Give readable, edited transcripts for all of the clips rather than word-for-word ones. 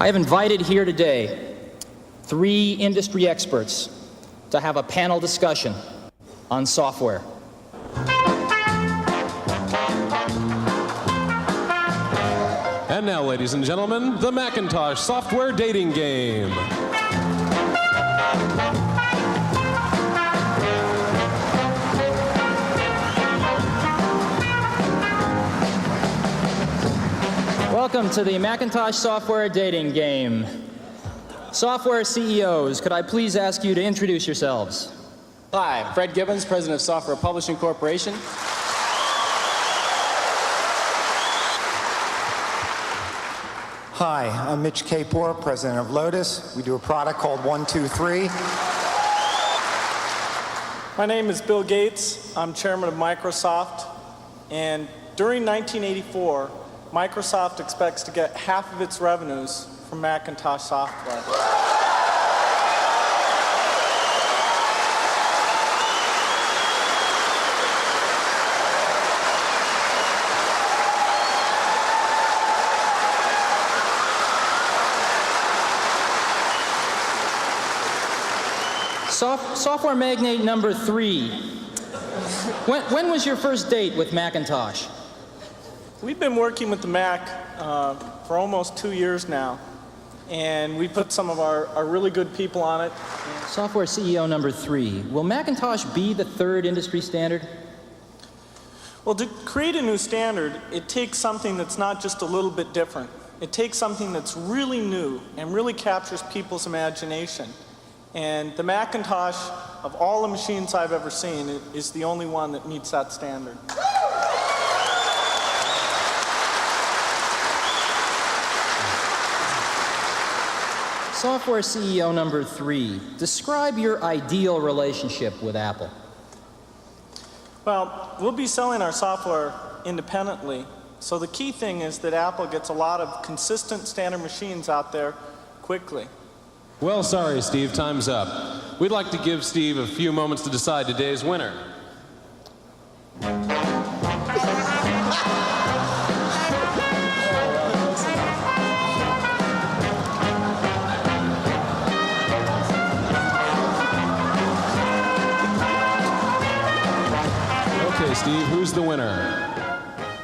I have invited here today 3 industry experts to have a panel discussion on software. And now, ladies and gentlemen, the Macintosh software dating game. Welcome to the Macintosh software dating game. Software CEOs, could I please ask you to introduce yourselves? Hi, I'm Fred Gibbons, President of Software Publishing Corporation. Hi, I'm Mitch Kapor, President of Lotus. We do a product called 123. My name is Bill Gates. I'm Chairman of Microsoft. And during 1984, Microsoft expects to get half of its revenues from Macintosh software. Software magnate number 3. When was your first date with Macintosh? We've been working with the Mac for almost 2 years now, and we put some of our really good people on it. Software CEO number 3. Will Macintosh be the 3rd industry standard? Well, to create a new standard, it takes something that's not just a little bit different. It takes something that's really new and really captures people's imagination. And the Macintosh, of all the machines I've ever seen, is the only one that meets that standard. Software CEO number 3. Describe your ideal relationship with Apple. Well, we'll be selling our software independently, so the key thing is that Apple gets a lot of consistent standard machines out there quickly. Well, sorry, Steve, time's up. We'd like to give Steve a few moments to decide today's winner. Okay, Steve, who's the winner?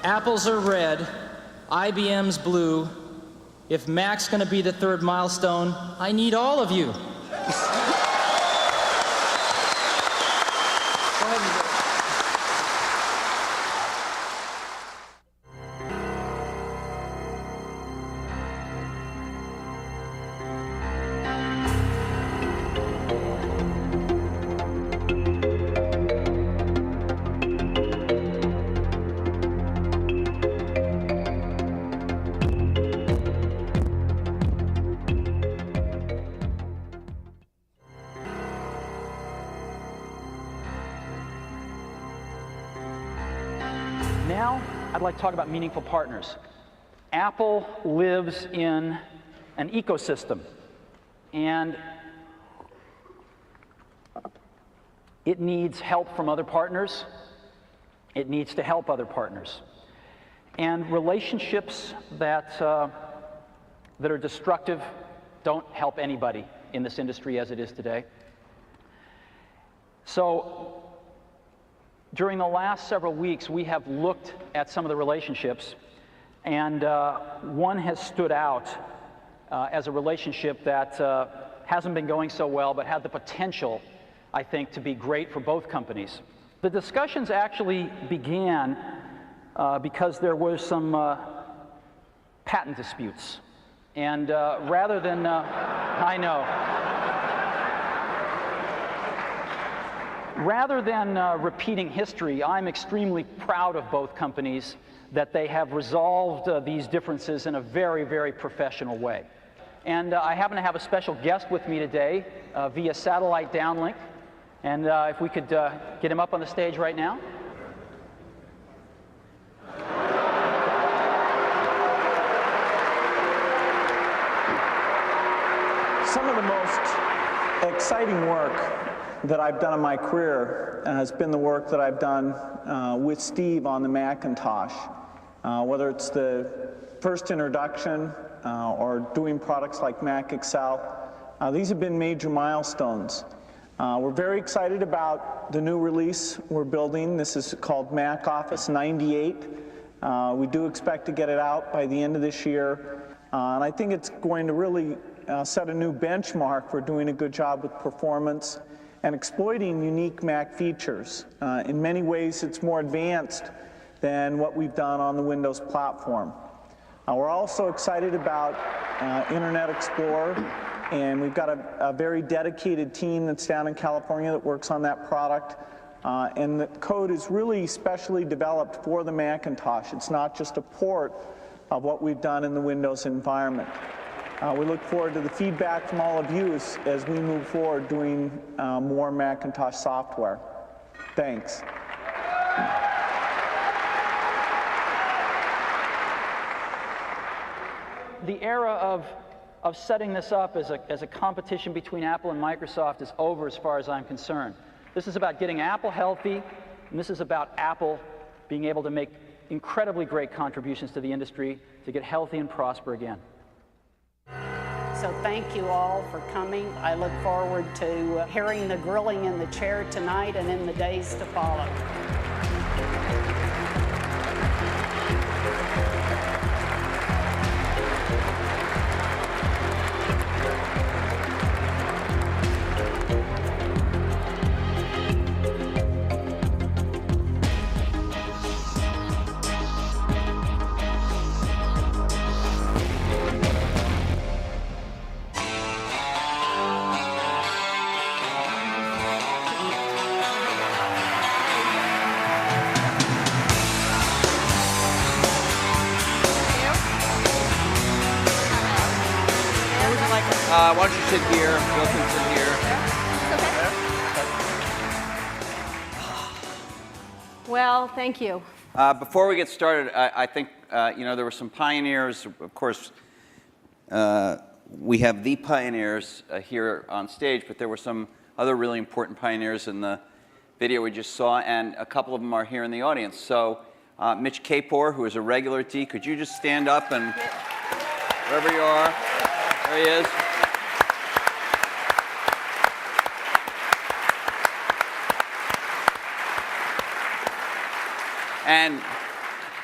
Apple's are red, IBM's blue. If Mac's going to be the 3rd milestone, I need all of you. Now, I'd like to talk about meaningful partners. Apple lives in an ecosystem, and it needs help from other partners. It needs to help other partners. And relationships that are destructive don't help anybody in this industry as it is today. So, during the last several weeks, we have looked at some of the relationships, and one has stood out as a relationship that hasn't been going so well, but had the potential, I think, to be great for both companies. The discussions actually began because there were some patent disputes, and rather than, I know. Rather than repeating history, I'm extremely proud of both companies that they have resolved these differences in a very, very professional way. And I happen to have a special guest with me today via satellite downlink. And if we could get him up on the stage right now. Some of the most exciting work that I've done in my career has been the work that I've done with Steve on the Macintosh. Whether it's the first introduction or doing products like Mac Excel. These have been major milestones. We're very excited about the new release we're building. This is called Mac Office 98. We do expect to get it out by the end of this year. And I think it's going to really set a new benchmark for doing a good job with performance and exploiting unique Mac features. In many ways, it's more advanced than what we've done on the Windows platform. We're also excited about Internet Explorer, and we've got a very dedicated team that's down in California that works on that product. And the code is really specially developed for the Macintosh. It's not just a port of what we've done in the Windows environment. We look forward to the feedback from all of you as we move forward doing more Macintosh software. Thanks. The era of setting this up as a competition between Apple and Microsoft is over as far as I'm concerned. This is about getting Apple healthy, and this is about Apple being able to make incredibly great contributions to the industry to get healthy and prosper again. So thank you all for coming. I look forward to hearing the grilling in the chair tonight and in the days to follow. Why don't you sit here? Bill can sit here. Well, thank you. Before we get started, I think there were some pioneers. Of course, we have the pioneers here on stage, but there were some other really important pioneers in the video we just saw, and a couple of them are here in the audience. So, Mitch Kapor, who is a regular at D, could you just stand up and wherever you are? There he is.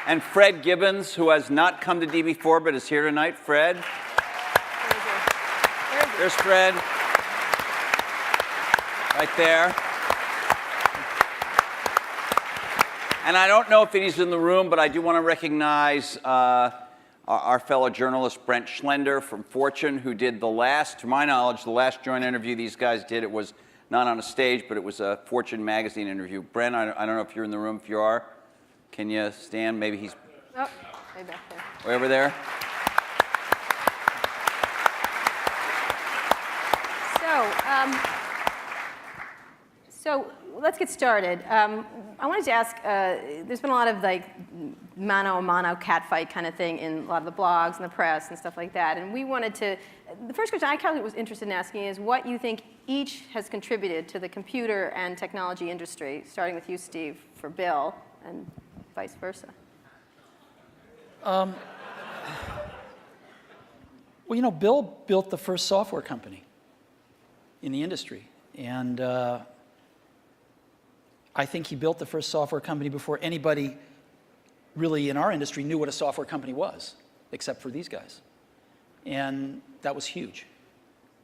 And Fred Gibbons, who has not come to D before but is here tonight. Fred. There's Fred. Right there. And I don't know if he's in the room, but I do want to recognize our fellow journalist Brent Schlender from Fortune, who did the last, to my knowledge, the last joint interview these guys did. It was not on a stage, but it was a Fortune magazine interview. Brent, I don't know if you're in the room. If you are, can you stand? Maybe he's Oh, way back there. way over there. So let's get started. I wanted to ask, there's been a lot of like mano-a-mano catfight kind of thing in a lot of the blogs and the press and stuff like that. And we wanted to, the first question I kind of was interested in asking is what you think each has contributed to the computer and technology industry, starting with you, Steve, for Bill, and vice versa. Well, Bill built the first software company in the industry. And I think he built the first software company before anybody really in our industry knew what a software company was, except for these guys. And that was huge.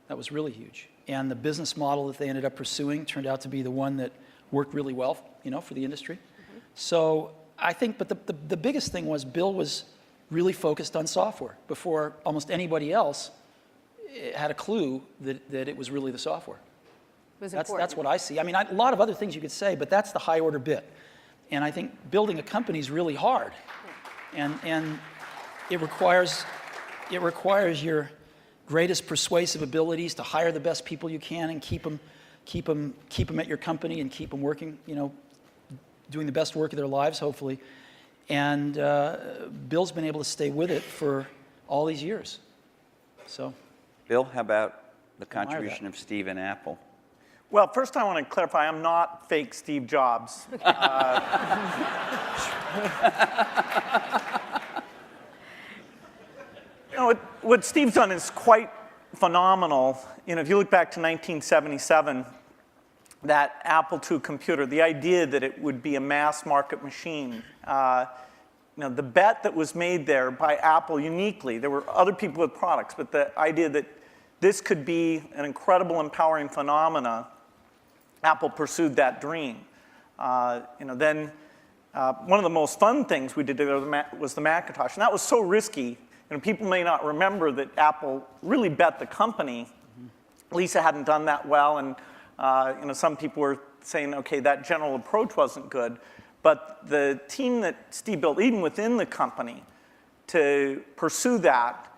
That was really huge. And the business model that they ended up pursuing turned out to be the one that worked really well, for the industry. Mm-hmm. So I think, but the biggest thing was Bill was really focused on software before almost anybody else had a clue that it was really the software. That's what I see. I mean, a lot of other things you could say, but that's the high order bit. And I think building a company is really hard. And it requires your greatest persuasive abilities to hire the best people you can and keep them at your company and keep them working, doing the best work of their lives, hopefully. And Bill's been able to stay with it for all these years. So, Bill, how about the contribution of Steve and Apple? Well, first I want to clarify, I'm not fake Steve Jobs. what Steve's done is quite phenomenal. You know, if you look back to 1977, that Apple II computer, the idea that it would be a mass market machine, you know, the bet that was made there by Apple uniquely, there were other people with products, but the idea that this could be an incredible, empowering phenomena, Apple pursued that dream. You know, then one of the most fun things we did was the Macintosh, and that was so risky. You know, people may not remember that Apple really bet the company. Lisa hadn't done that well, and you know, some people were saying, okay, that general approach wasn't good. But the team that Steve built, even within the company, to pursue that,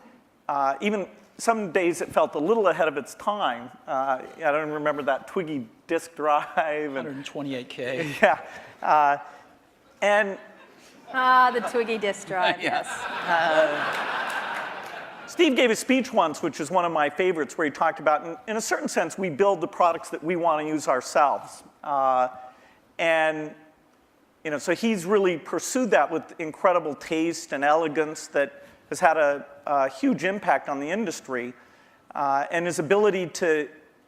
even some days it felt a little ahead of its time. I don't remember that Twiggy disk drive. 128K. Yeah. And the Twiggy disk drive, yes. Steve gave a speech once, which is one of my favorites, where he talked about, in a certain sense, we build the products that we want to use ourselves. And you know, so he's really pursued that with incredible taste and elegance that has had a huge impact on the industry. And his ability to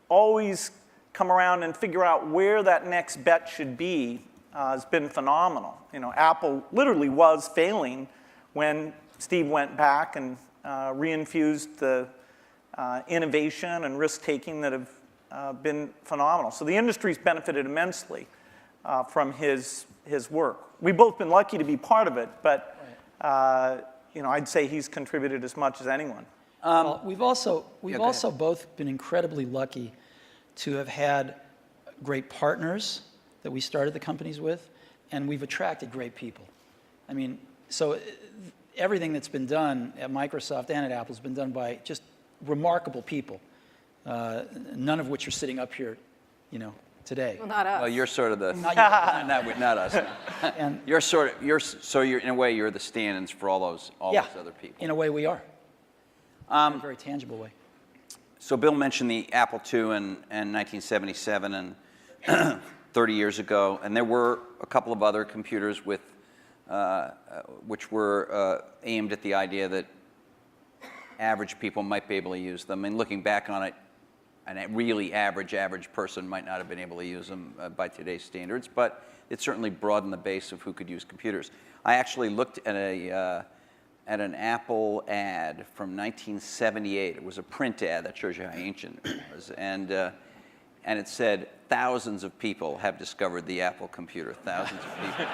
always come around and figure out where that next bet should be has been phenomenal. You know, Apple literally was failing when Steve went back and reinfused the innovation and risk-taking that have been phenomenal. So the industry's benefited immensely from his work. We've both been lucky to be part of it, but you know, I'd say he's contributed as much as anyone. Well, we've also both been incredibly lucky to have had great partners that we started the companies with, and we've attracted great people. I mean, so everything that's been done at Microsoft and at Apple has been done by just remarkable people, none of which are sitting up here, you know, today. Well, not us. Well, you're sort of the Not not us. And You're in a way you're the stand-ins for all those other people. in a way we are, in a very tangible way. So Bill mentioned the Apple II in 1977 and 30 years ago, and there were a couple of other computers with which were aimed at the idea that average people might be able to use them. And looking back on it, a really average person might not have been able to use them by today's standards, but it certainly broadened the base of who could use computers. I actually looked at an Apple ad from 1978. It was a print ad that shows you how ancient it was, and it said thousands of people have discovered the Apple computer. Thousands of people.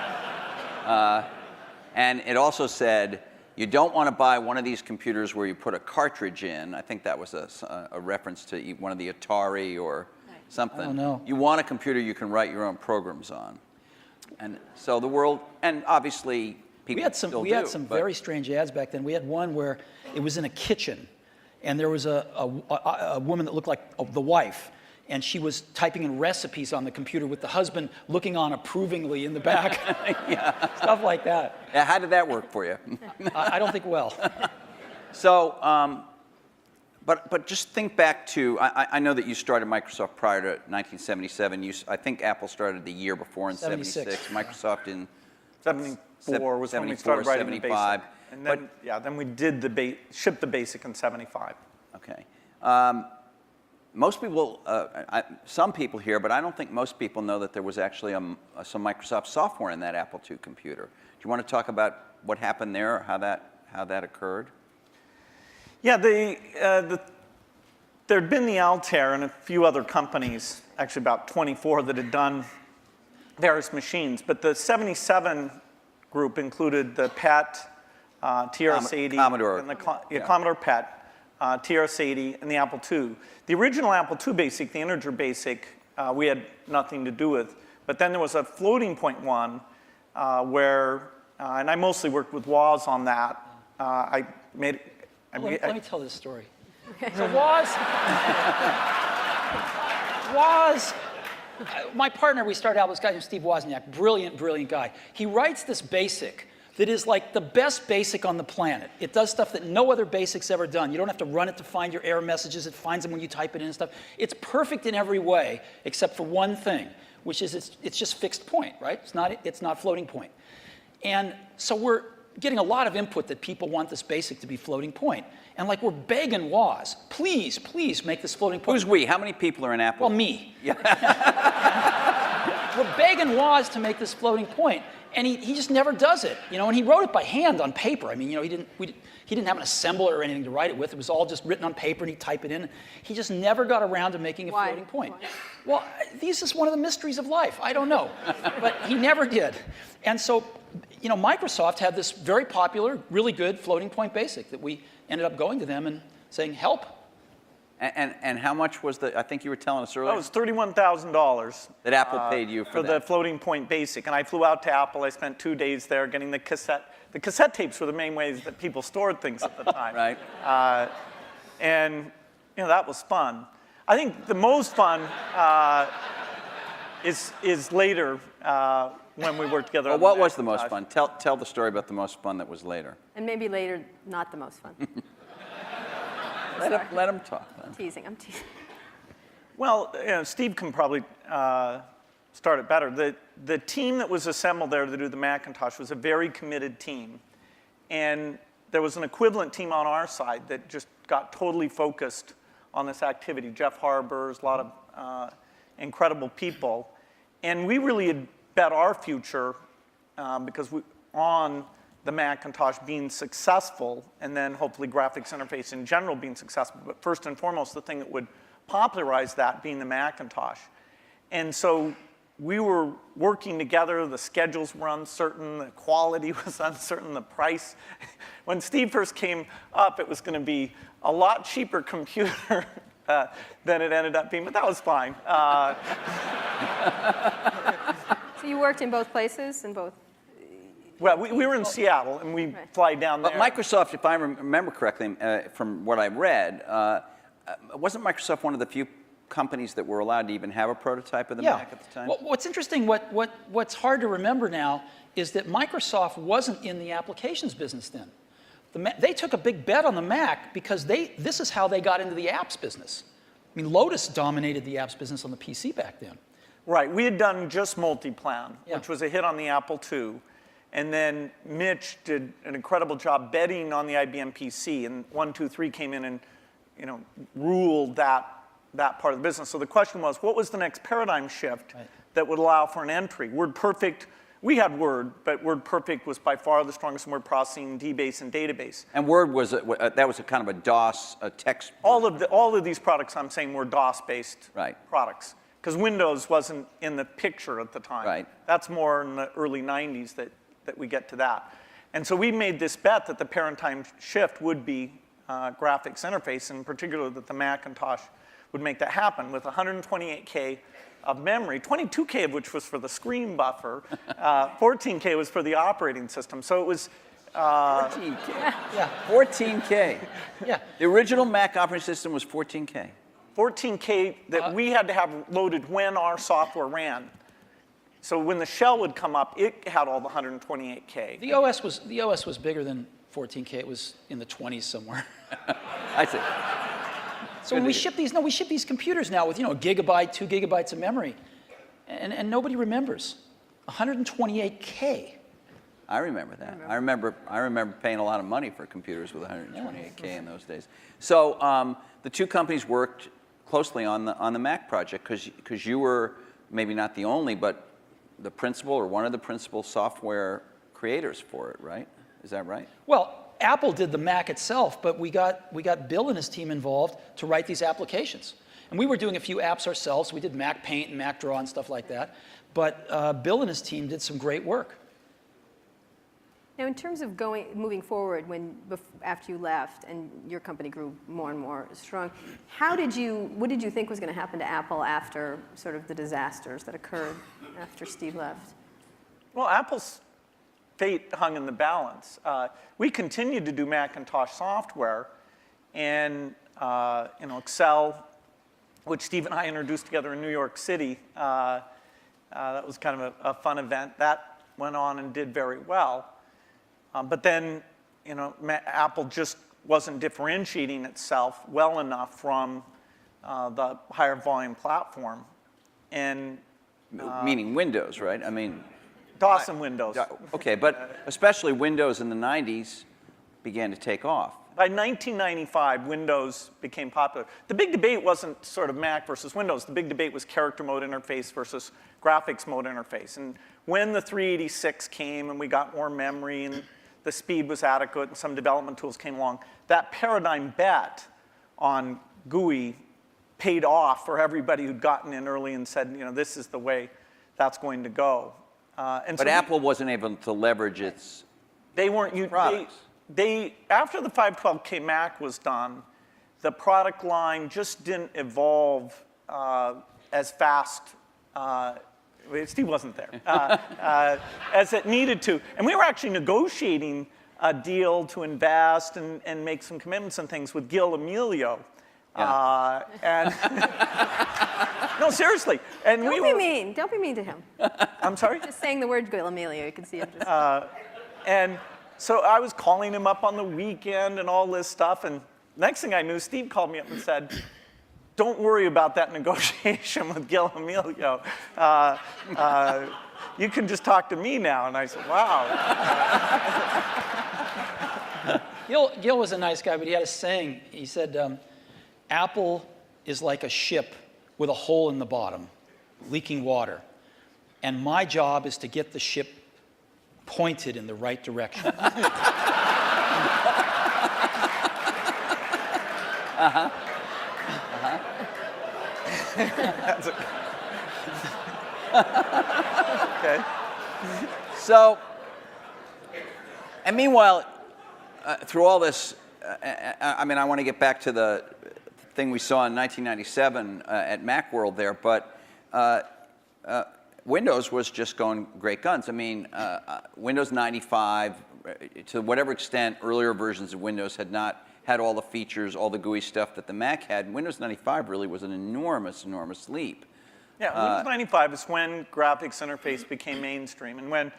And it also said, you don't want to buy one of these computers where you put a cartridge in. I think that was a reference to one of the Atari or something. I don't know. You want a computer you can write your own programs on. And so the world, and obviously people We had some very strange ads back then. We had one where it was in a kitchen, and there was a woman that looked like the wife, and she was typing in recipes on the computer with the husband looking on approvingly in the back. Yeah. Stuff like that. Yeah, how did that work for you? I don't think well. So, but just think back to, I know that you started Microsoft prior to 1977. I think Apple started the year before in 76. Microsoft in 74 was when we started writing 75. the basic. And then, then we did shipped the basic in 75. Okay. Most people, some people here, but I don't think most people know that there was actually some Microsoft software in that Apple II computer. Do you want to talk about what happened there, or how that occurred? Yeah, there'd been the Altair and a few other companies, actually about 24, that had done various machines. But the 77 group included the PET, TRS-80, Commodore. and the Commodore PET. TRS-80, and the Apple II. The original Apple II BASIC, the integer BASIC, we had nothing to do with. But then there was a floating point one where, and I mostly worked with Woz on that. Let me tell this story. So my partner, we started out with this guy named Steve Wozniak, brilliant guy. He writes this BASIC that is like the best BASIC on the planet. It does stuff that no other BASIC's ever done. You don't have to run it to find your error messages. It finds them when you type it in and stuff. It's perfect in every way, except for one thing, which is it's just fixed point, right? It's not floating point. And so getting a lot of input that people want this basic to be floating point. And like we're begging Woz, please, please make this floating point. Who's we? How many people are in Apple? Well, me. Yeah. We're begging Woz to make this floating point, and he just never does it. You know, and he wrote it by hand on paper. I mean, you know, he didn't have an assembler or anything to write it with. It was all just written on paper, and he'd type it in. He just never got around to making a floating point. Why? Well, this is one of the mysteries of life. I don't know, but he never did. And so, you know, Microsoft had this very popular, really good floating point basic that we ended up going to them and saying, help. And how much was the, I think you were telling us earlier? That was $31,000. That Apple paid you for that. the floating point basic. And I flew out to Apple. I spent 2 days there getting the cassette. The cassette tapes were the main ways that people stored things at the time. Right. And, you know, that was fun. I think the most fun is later when we worked together. Well, what was the most fun? Tell the story about the most fun that was later. And maybe later, not the most fun. Let him talk. I'm teasing. Well, you know, Steve can probably start it better. The team that was assembled there to do the Macintosh was a very committed team. And there was an equivalent team on our side that just got totally focused on this activity. Jeff Harbers, a lot of incredible people. And we really had bet our future because on the Macintosh being successful, and then hopefully graphics interface in general being successful, but first and foremost, the thing that would popularize that being the Macintosh. And so we were working together, the schedules were uncertain, the quality was uncertain, the price. When Steve first came up, it was going to be a lot cheaper computer than it ended up being, but that was fine. So you worked in both places, in both? Well, we were in Seattle, and we fly down there. But Microsoft, if I remember correctly, from what I read, wasn't Microsoft one of the few companies that were allowed to even have a prototype of the Mac at the time? Well, what's interesting, what's hard to remember now is that Microsoft wasn't in the applications business then. They took a big bet on the Mac because this is how they got into the apps business. I mean, Lotus dominated the apps business on the PC back then. Right, we had done just Multiplan, which was a hit on the Apple II. And then Mitch did an incredible job betting on the IBM PC, and 123 came in and, you know, ruled that part of the business. So the question was, what was the next paradigm shift that would allow for an entry? WordPerfect, we had Word, but WordPerfect was by far the strongest in word processing, DBase, and database. And Word was that was a kind of a DOS, a text. All of these products I'm saying were DOS-based products, because Windows wasn't in the picture at the time. Right. That's more in the early 90s that we get to that. And so we made this bet that the paradigm shift would be graphics interface, and in particular that the Macintosh would make that happen with 128K of memory, 22K of which was for the screen buffer, 14K was for the operating system. So it was 14K. Yeah, 14K. Yeah. The original Mac operating system was 14K. 14K that we had to have loaded when our software ran. So when the shell would come up, it had all the 128K. The OS was bigger than 14K. It was in the 20s somewhere. I see. So when we ship these computers now with, you know, a gigabyte, 2 gigabytes of memory, and nobody remembers. 128K. I remember that. I remember paying a lot of money for computers with 128K in those days. So the two companies worked closely on the Mac project because you were maybe not the only, but the principal or one of the principal software creators for it, right? Is that right? Well, Apple did the Mac itself, but we got Bill and his team involved to write these applications. And we were doing a few apps ourselves. We did Mac Paint and Mac Draw and stuff like that. But Bill and his team did some great work. Now, in terms of moving forward, after you left and your company grew more and more strong, what did you think was going to happen to Apple after sort of the disasters that occurred after Steve left? Well, Apple's fate hung in the balance. We continued to do Macintosh software, and you know, Excel, which Steve and I introduced together in New York City. That was kind of a fun event. That went on and did very well. But then, you know, Apple just wasn't differentiating itself well enough from the higher volume platform. And meaning Windows, right? I mean, DOS and Windows. Okay, but especially Windows in the 90s began to take off. By 1995, Windows became popular. The big debate wasn't sort of Mac versus Windows. The big debate was character mode interface versus graphics mode interface. And when the 386 came and we got more memory and the speed was adequate and some development tools came along, that paradigm bet on GUI paid off for everybody who'd gotten in early and said, you know, this is the way that's going to go. But so Apple wasn't able to leverage its products. After the 512K Mac was done, the product line just didn't evolve as fast. Steve wasn't there, as it needed to. And we were actually negotiating a deal to invest and make some commitments and things with Gil Amelio. And no, seriously. And Don't be mean. Don't be mean to him. I'm sorry? Just saying the word Gil Amelio, you can see him just. And so I was calling him up on the weekend and all this stuff. And next thing I knew, Steve called me up and said, don't worry about that negotiation with Gil Amelio. You can just talk to me now. And I said, wow. Gil was a nice guy, but he had a saying. He said, Apple is like a ship with a hole in the bottom, leaking water. And my job is to get the ship pointed in the right direction. Okay. So, and meanwhile, through all this, I mean, I want to get back to the thing we saw in 1997 at Macworld there, but Windows was just going great guns. I mean, Windows 95, to whatever extent earlier versions of Windows had not had all the features, all the GUI stuff that the Mac had, Windows 95 really was an enormous, enormous leap. Yeah, Windows 95 is when graphics interface became mainstream and when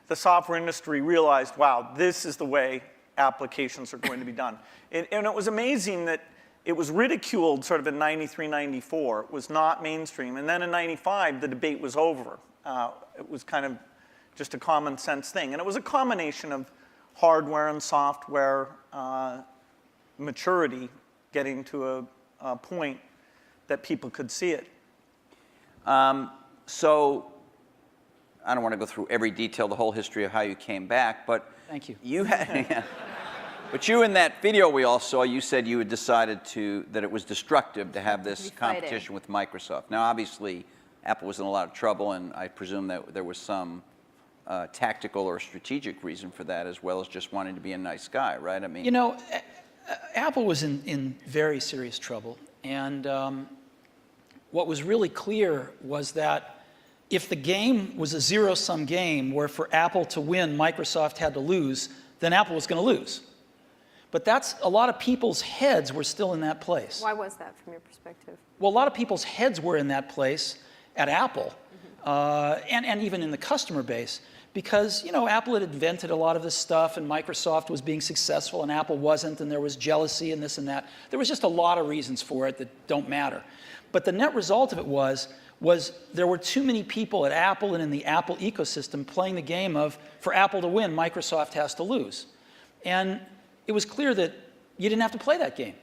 the software industry realized, wow, this is the way applications are going to be done. And it was amazing that it was ridiculed sort of in 93, 94. It was not mainstream. And then in 95, the debate was over. It was kind of just a common sense thing. And it was a combination of hardware and software maturity getting to a point that people could see it. So I don't want to go through every detail, the whole history of how you came back, but Thank you. You had, but you in that video we all saw, you said you had decided that it was destructive to have this competition with Microsoft. Now, obviously, Apple was in a lot of trouble, and I presume that there was some tactical or strategic reason for that, as well as just wanting to be a nice guy, right? I mean, you know, Apple was in very serious trouble, and what was really clear was that if the game was a zero-sum game where for Apple to win, Microsoft had to lose, then Apple was going to lose. But that's, a lot of people's heads were still in that place. Why was that from your perspective? Well, a lot of people's heads were in that place at Apple, and even in the customer base, because, you know, Apple had invented a lot of this stuff, and Microsoft was being successful, and Apple wasn't, and there was jealousy and this and that. There was just a lot of reasons for it that don't matter. But the net result of it was there were too many people at Apple and in the Apple ecosystem playing the game of, for Apple to win, Microsoft has to lose. And it was clear that you didn't have to play that game,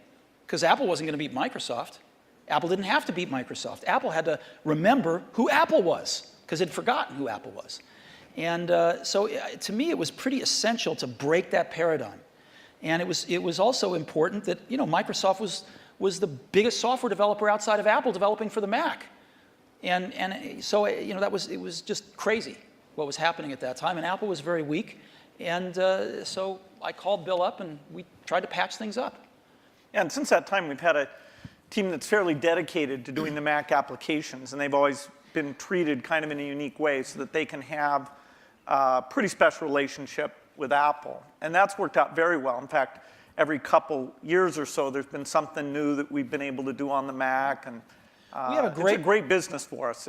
because Apple wasn't going to beat Microsoft. Apple didn't have to beat Microsoft. Apple had to remember who Apple was, because it had forgotten who Apple was. And so to me, it was pretty essential to break that paradigm. And it was also important that, you know, Microsoft was the biggest software developer outside of Apple developing for the Mac. And so, you know, it was just crazy what was happening at that time. And Apple was very weak. And so I called Bill up, and we tried to patch things up. Yeah, and since that time, we've had a team that's fairly dedicated to doing the Mac applications. And they've always been treated kind of in a unique way so that they can have a pretty special relationship with Apple. And that's worked out very well. In fact, every couple years or so, there's been something new that we've been able to do on the Mac. And we have it's a great business for us.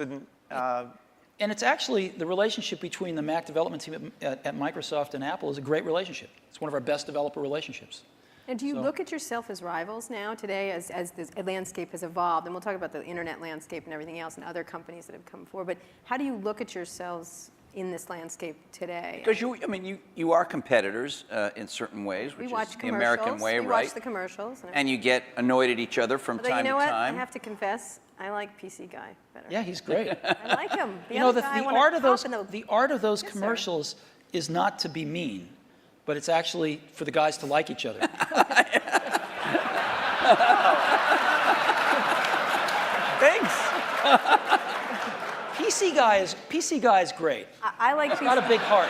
And it's actually, the relationship between the Mac development team at Microsoft and Apple is a great relationship. It's one of our best developer relationships. And do you look at yourself as rivals now today as the landscape has evolved? And we'll talk about the internet landscape and everything else and other companies that have come forward. But how do you look at yourselves in this landscape today. Because you are competitors in certain ways, We which watch is the commercials. American way, we right? watch the commercials. And you get annoyed at each other from Although time you know to what? time. I have to confess, I like PC Guy better. Yeah, he's great. I like him. You know, the art of those Yes, sir. commercials is not to be mean, but it's actually for the guys to like each other. Thanks. PC Guy is great. I like He's got a big heart.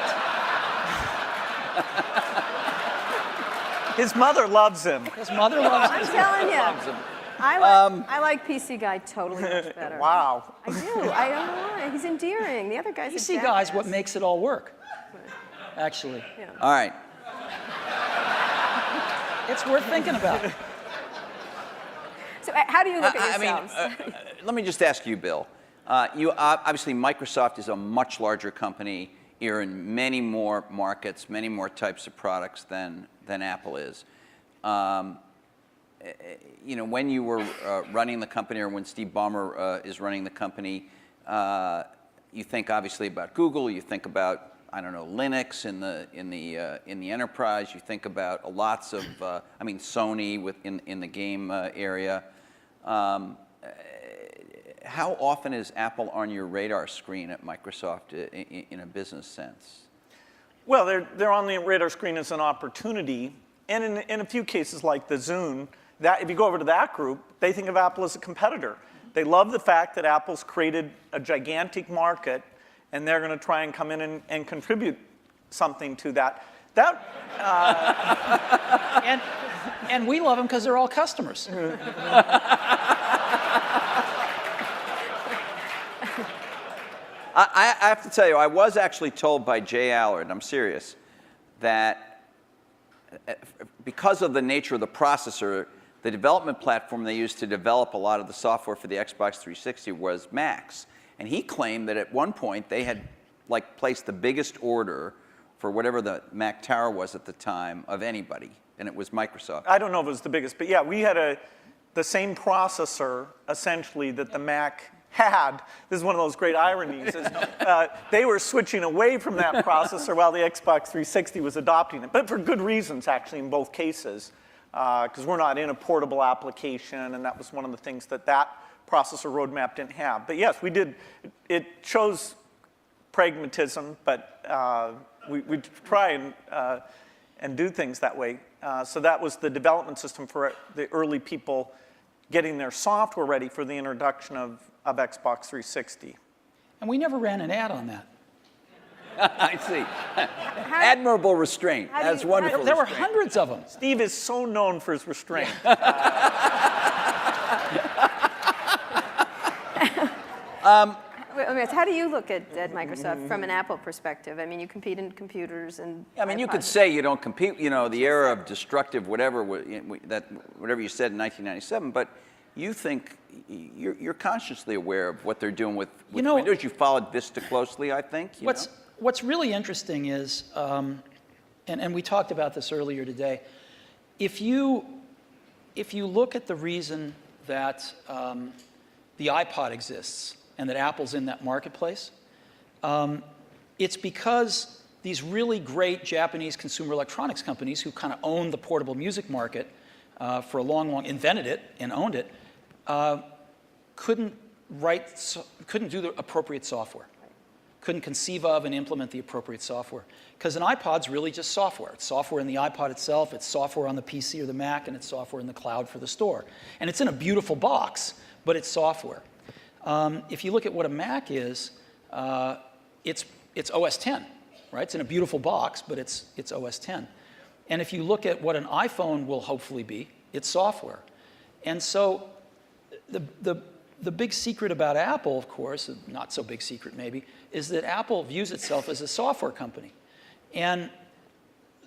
His mother loves him. His mother loves I'm him. telling you. I like PC Guy totally much better. Wow. I do. I don't know why. He's endearing. The other guy's a PC Guy is what jackass. makes it all work, actually. Yeah. All right. It's worth thinking about. So how do you look at yourselves? Let me just ask you, Bill. Obviously, Microsoft is a much larger company. You're in many more markets, many more types of products than Apple is. When you were running the company, or when Steve Ballmer is running the company, you think obviously about Google. You think about, I don't know, Linux in the enterprise. You think about lots of, Sony in the game area. How often is Apple on your radar screen at Microsoft in a business sense? Well, they're on the radar screen as an opportunity, and in a few cases like the Zune, that if you go over to that group, they think of Apple as a competitor. They love the fact that Apple's created a gigantic market, and they're going to try and come in and contribute something to that. And we love them because they're all customers. I have to tell you, I was actually told by Jay Allard, I'm serious, that because of the nature of the processor, the development platform they used to develop a lot of the software for the Xbox 360 was Macs. And he claimed that at one point they had placed the biggest order for whatever the Mac Tower was at the time of anybody, and it was Microsoft. I don't know if it was the biggest, but yeah, we had the same processor essentially that the Mac had. This is one of those great ironies. They were switching away from that processor while the Xbox 360 was adopting it, but for good reasons actually in both cases, because we're not in a portable application, and that was one of the things that processor roadmap didn't have. But yes, we did. It shows pragmatism, but we try and do things that way. So that was the development system for the early people getting their software ready for the introduction of Xbox 360. And we never ran an ad on that. I see. Admirable restraint. That's wonderful. There were hundreds of them. Steve is so known for his restraint. How do you look at Microsoft from an Apple perspective? I mean, you compete in computers and you could say you don't compete, the era of destructive whatever whatever you said in 1997, but you think you're consciously aware of what they're doing with Windows. You followed Vista closely, I think. What's really interesting is, and we talked about this earlier today, if you look at the reason that the iPod exists and that Apple's in that marketplace, it's because these really great Japanese consumer electronics companies who kind of owned the portable music market for a long, invented it and owned it, couldn't do the appropriate software, couldn't conceive of and implement the appropriate software. Because an iPod's really just software. It's software in the iPod itself, it's software on the PC or the Mac, and it's software in the cloud for the store. And it's in a beautiful box, but it's software. If you look at what a Mac is, it's OS 10, right? It's in a beautiful box, but it's OS 10. And if you look at what an iPhone will hopefully be, it's software. And so the big secret about Apple, of course, not so big secret maybe, is that Apple views itself as a software company. And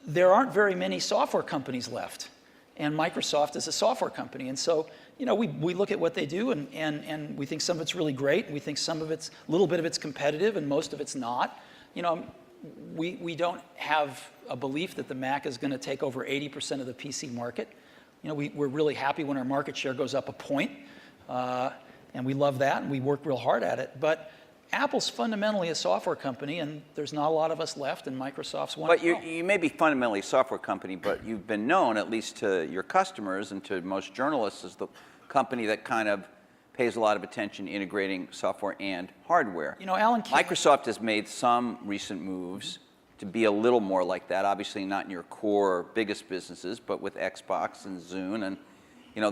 there aren't very many software companies left. And Microsoft is a software company. And so, we look at what they do and we think some of it's really great. And we think some of it's, a little bit of it's competitive and most of it's not. We don't have a belief that the Mac is going to take over 80% of the PC market. We're really happy when our market share goes up a point. And we love that and we work real hard at it. But Apple's fundamentally a software company, and there's not a lot of us left, and Microsoft's one. But you may be fundamentally a software company, but you've been known, at least to your customers and to most journalists, as the company that kind of pays a lot of attention integrating software and hardware. You know, Alan Kay, Microsoft has made some recent moves to be a little more like that. Obviously not in your core biggest businesses, but with Xbox and Zune and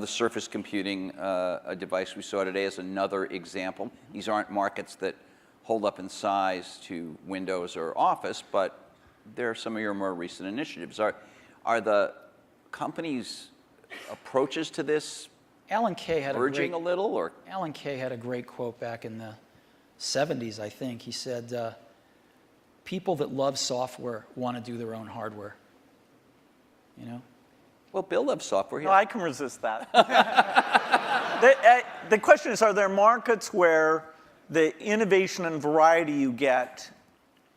the Surface computing a device we saw today is another example. These aren't markets that hold up in size to Windows or Office, but they're some of your more recent initiatives. Are the company's approaches to this Alan Kay had urging a little, or? Alan Kay had a great quote back in the 70s, I think. He said, people that love software want to do their own hardware. You know? Well, Bill loves software. No, I can resist that. The question is, are there markets where the innovation and variety you get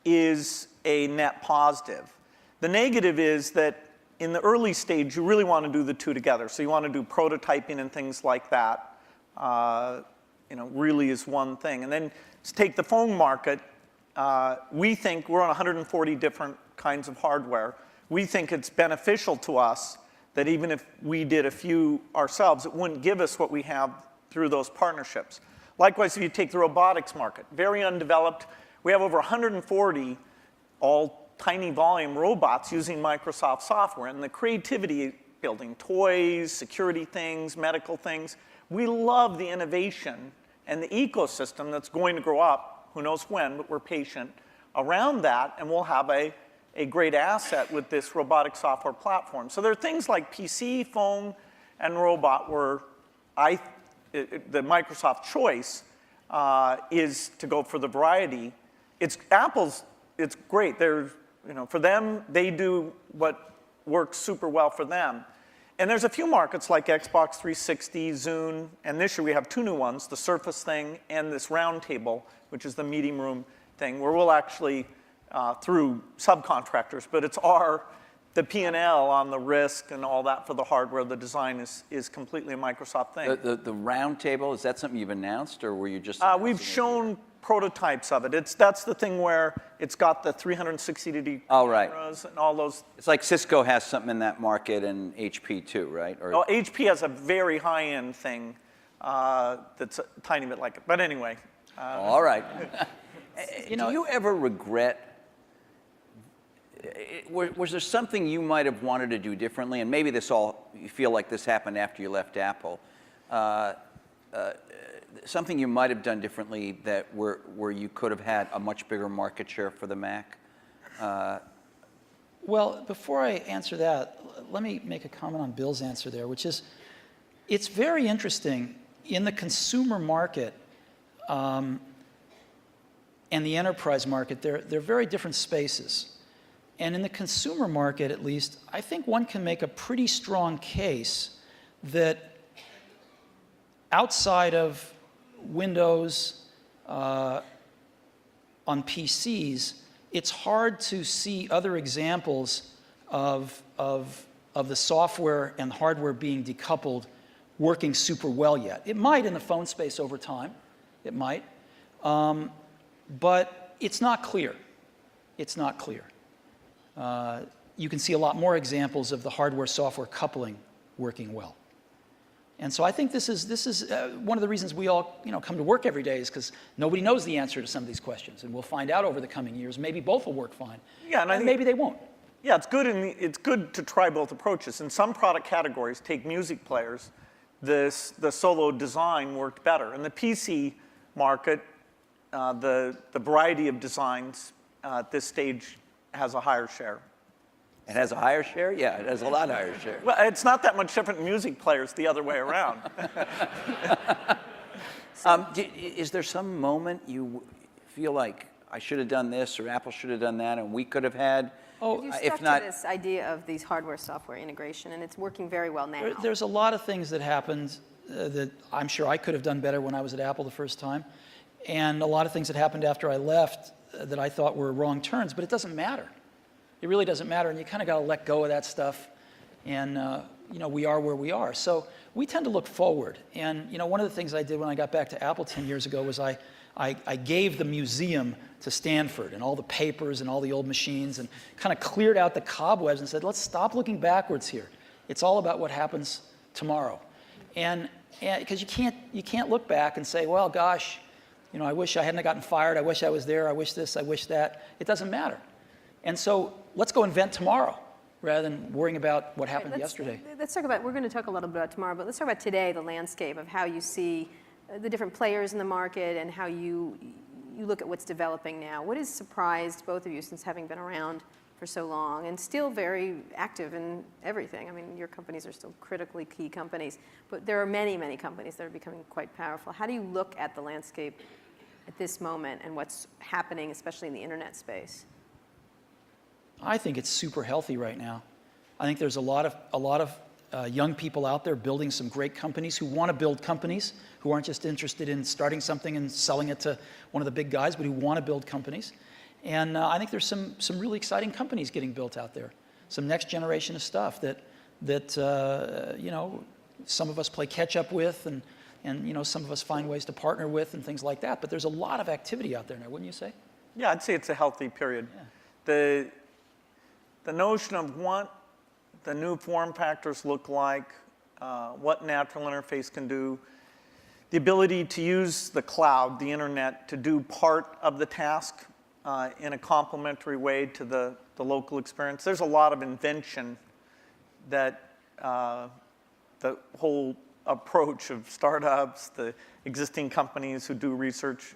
is a net positive? The negative is that in the early stage, you really want to do the two together. So you want to do prototyping and things like that, really is one thing. And then to take the phone market, we think we're on 140 different kinds of hardware. We think it's beneficial to us that even if we did a few ourselves, it wouldn't give us what we have through those partnerships. Likewise, if you take the robotics market, very undeveloped. We have over 140 all tiny volume robots using Microsoft software, and the creativity, building toys, security things, medical things. We love the innovation and the ecosystem that's going to grow up, who knows when, but we're patient around that, and we'll have a great asset with this robotic software platform. So there are things like PC, phone, and robot where the Microsoft choice is to go for the variety. It's great. For them, they do what works super well for them. And there's a few markets like Xbox 360, Zune, and this year we have two new ones, the Surface thing and this round table, which is the meeting room thing, where we'll actually, through subcontractors, but it's the P&L on the risk and all that for the hardware, the design is completely a Microsoft thing. The round table, is that something you've announced, or were you just we've shown prototypes of it. That's the thing where it's got the 360-degree cameras and all those. It's like Cisco has something in that market and HP too, right? No, HP has a very high-end thing that's a tiny bit like it. But anyway. All right. Do you ever regret, was there something you might have wanted to do differently? And maybe you feel like this happened after you left Apple. Something you might have done differently where you could have had a much bigger market share for the Mac? Well, before I answer that, let me make a comment on Bill's answer there, which is, it's very interesting in the consumer market and the enterprise market. They're very different spaces. And in the consumer market, at least, I think one can make a pretty strong case that outside of Windows on PCs, it's hard to see other examples of the software and hardware being decoupled working super well yet. It might in the phone space over time. It might. But it's not clear. It's not clear. You can see a lot more examples of the hardware-software coupling working well. And so I think this is one of the reasons we all come to work every day, is because nobody knows the answer to some of these questions, and we'll find out over the coming years. Maybe both will work fine. Yeah, and I think, maybe they won't. Yeah, it's good to try both approaches. In some product categories, take music players, the solo design worked better. In the PC market, the variety of designs at this stage has a higher share. It has a higher share? Yeah, it has a lot higher share. Well, it's not that much different in music players the other way around. Is there some moment you feel like I should have done this or Apple should have done that and we could have had? You stuck to this idea of these hardware-software integration, and it's working very well now. There's a lot of things that happened that I'm sure I could have done better when I was at Apple the first time, and a lot of things that happened after I left that I thought were wrong turns, but it doesn't matter. It really doesn't matter, and you kind of got to let go of that stuff, and we are where we are. So we tend to look forward, and one of the things I did when I got back to Apple 10 years ago was I I gave the museum to Stanford and all the papers and all the old machines and kind of cleared out the cobwebs and said, let's stop looking backwards here. It's all about what happens tomorrow. And because you can't look back and say, well, gosh, you know, I wish I hadn't gotten fired. I wish I was there. I wish this. I wish that. It doesn't matter. And so let's go invent tomorrow rather than worrying about what happened yesterday. Let's talk about, we're going to talk a little bit about tomorrow, but let's talk about today, the landscape of how you see the different players in the market and how you look at what's developing now. What has surprised both of you since having been around for so long and still very active in everything? I mean, your companies are still critically key companies, but there are many, many companies that are becoming quite powerful. How do you look at the landscape at this moment and what's happening, especially in the internet space? I think it's super healthy right now. I think there's a lot of young people out there building some great companies who want to build companies, who aren't just interested in starting something and selling it to one of the big guys, but who want to build companies. And I think there's some really exciting companies getting built out there. Some next generation of stuff that you know, some of us play catch up with, and you know, some of us find ways to partner with and things like that. But there's a lot of activity out there now, wouldn't you say? Yeah, I'd say it's a healthy period. Yeah. The notion of what the new form factors look like, what natural interface can do, the ability to use the cloud, the internet, to do part of the task in a complementary way to the local experience. There's a lot of invention that the whole approach of startups, the existing companies who do research,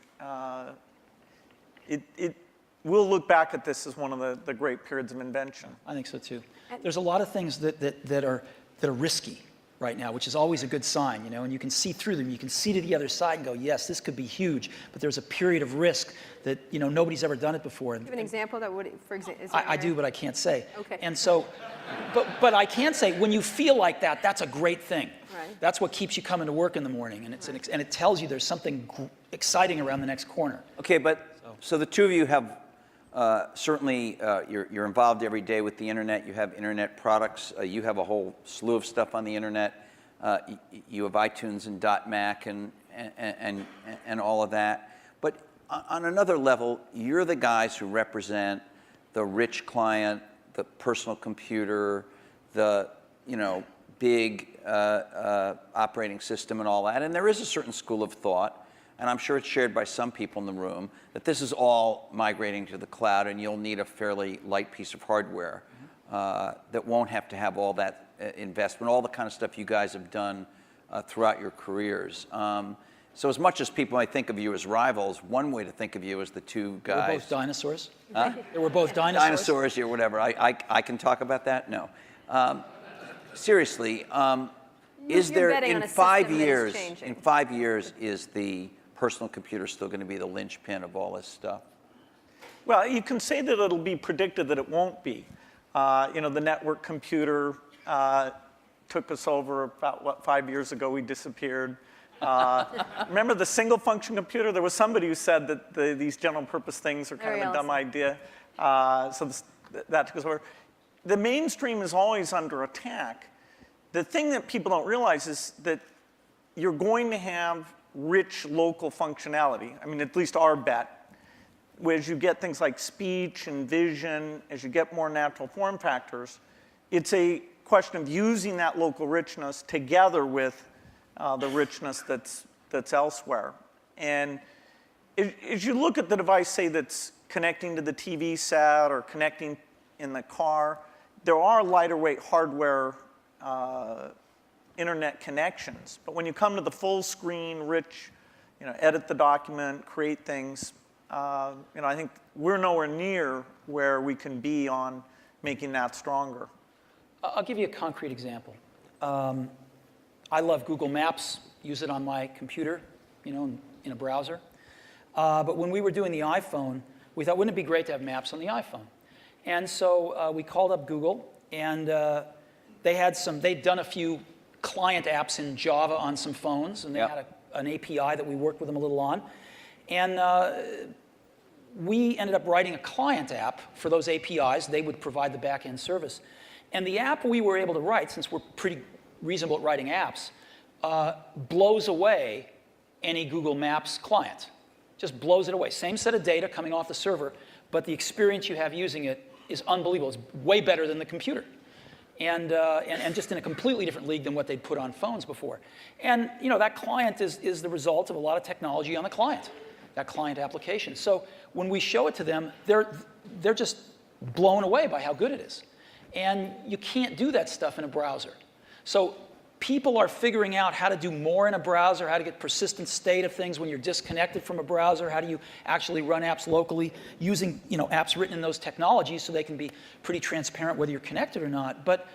we'll look back at this as one of the great periods of invention. I think so too. There's a lot of things that are risky right now, which is always a good sign, you know, and you can see through them. You can see to the other side and go, yes, this could be huge, but there's a period of risk that, you know, nobody's ever done it before. Do you have an example that would, for example? I do, but I can't say. Okay. And so, but I can say, when you feel like that, that's a great thing. Right. That's what keeps you coming to work in the morning, and and it tells you there's something exciting around the next corner. Okay, but so the two of you have certainly you're involved every day with the internet. You have internet products. You have a whole slew of stuff on the internet. You have iTunes and .Mac and all of that. But on another level, you're the guys who represent the rich client, the personal computer, the big operating system and all that. And there is a certain school of thought, and I'm sure it's shared by some people in the room, that this is all migrating to the cloud and you'll need a fairly light piece of hardware that won't have to have all that investment, all the kind of stuff you guys have done throughout your careers. So as much as people might think of you as rivals, one way to think of you as the two guys. We're both dinosaurs. Huh? They were both dinosaurs. Dinosaurs or whatever. I can talk about that? No. Seriously, is there in 5 years? In 5 years, is the personal computer still going to be the linchpin of all this stuff? Well, you can say that it'll be predicted that it won't be. The network computer took us over about, 5 years ago, we disappeared. Remember the single function computer? There was somebody who said that these general purpose things are kind of a dumb idea. So that took us over. The mainstream is always under attack. The thing that people don't realize is that you're going to have rich local functionality. I mean, at least our bet. As you get things like speech and vision, as you get more natural form factors, it's a question of using that local richness together with the richness that's elsewhere. And as you look at the device, say, that's connecting to the TV set or connecting in the car, there are lighter weight hardware internet connections. But when you come to the full screen, rich, edit the document, create things, I think we're nowhere near where we can be on making that stronger. I'll give you a concrete example. I love Google Maps, use it on my computer, in a browser. But when we were doing the iPhone, we thought, wouldn't it be great to have maps on the iPhone? And so we called up Google, and they'd done a few client apps in Java on some phones, and they had an API that we worked with them a little on. And we ended up writing a client app for those APIs. They would provide the back-end service. And the app we were able to write, since we're pretty reasonable at writing apps, blows away any Google Maps client. Just blows it away. Same set of data coming off the server, but the experience you have using it is unbelievable. It's way better than the computer. And just in a completely different league than what they'd put on phones before. And that client is the result of a lot of technology on the client, that client application. So when we show it to them, they're just blown away by how good it is. And you can't do that stuff in a browser. So people are figuring out how to do more in a browser, how to get persistent state of things when you're disconnected from a browser, how do you actually run apps locally using apps written in those technologies so they can be pretty transparent whether you're connected or not. But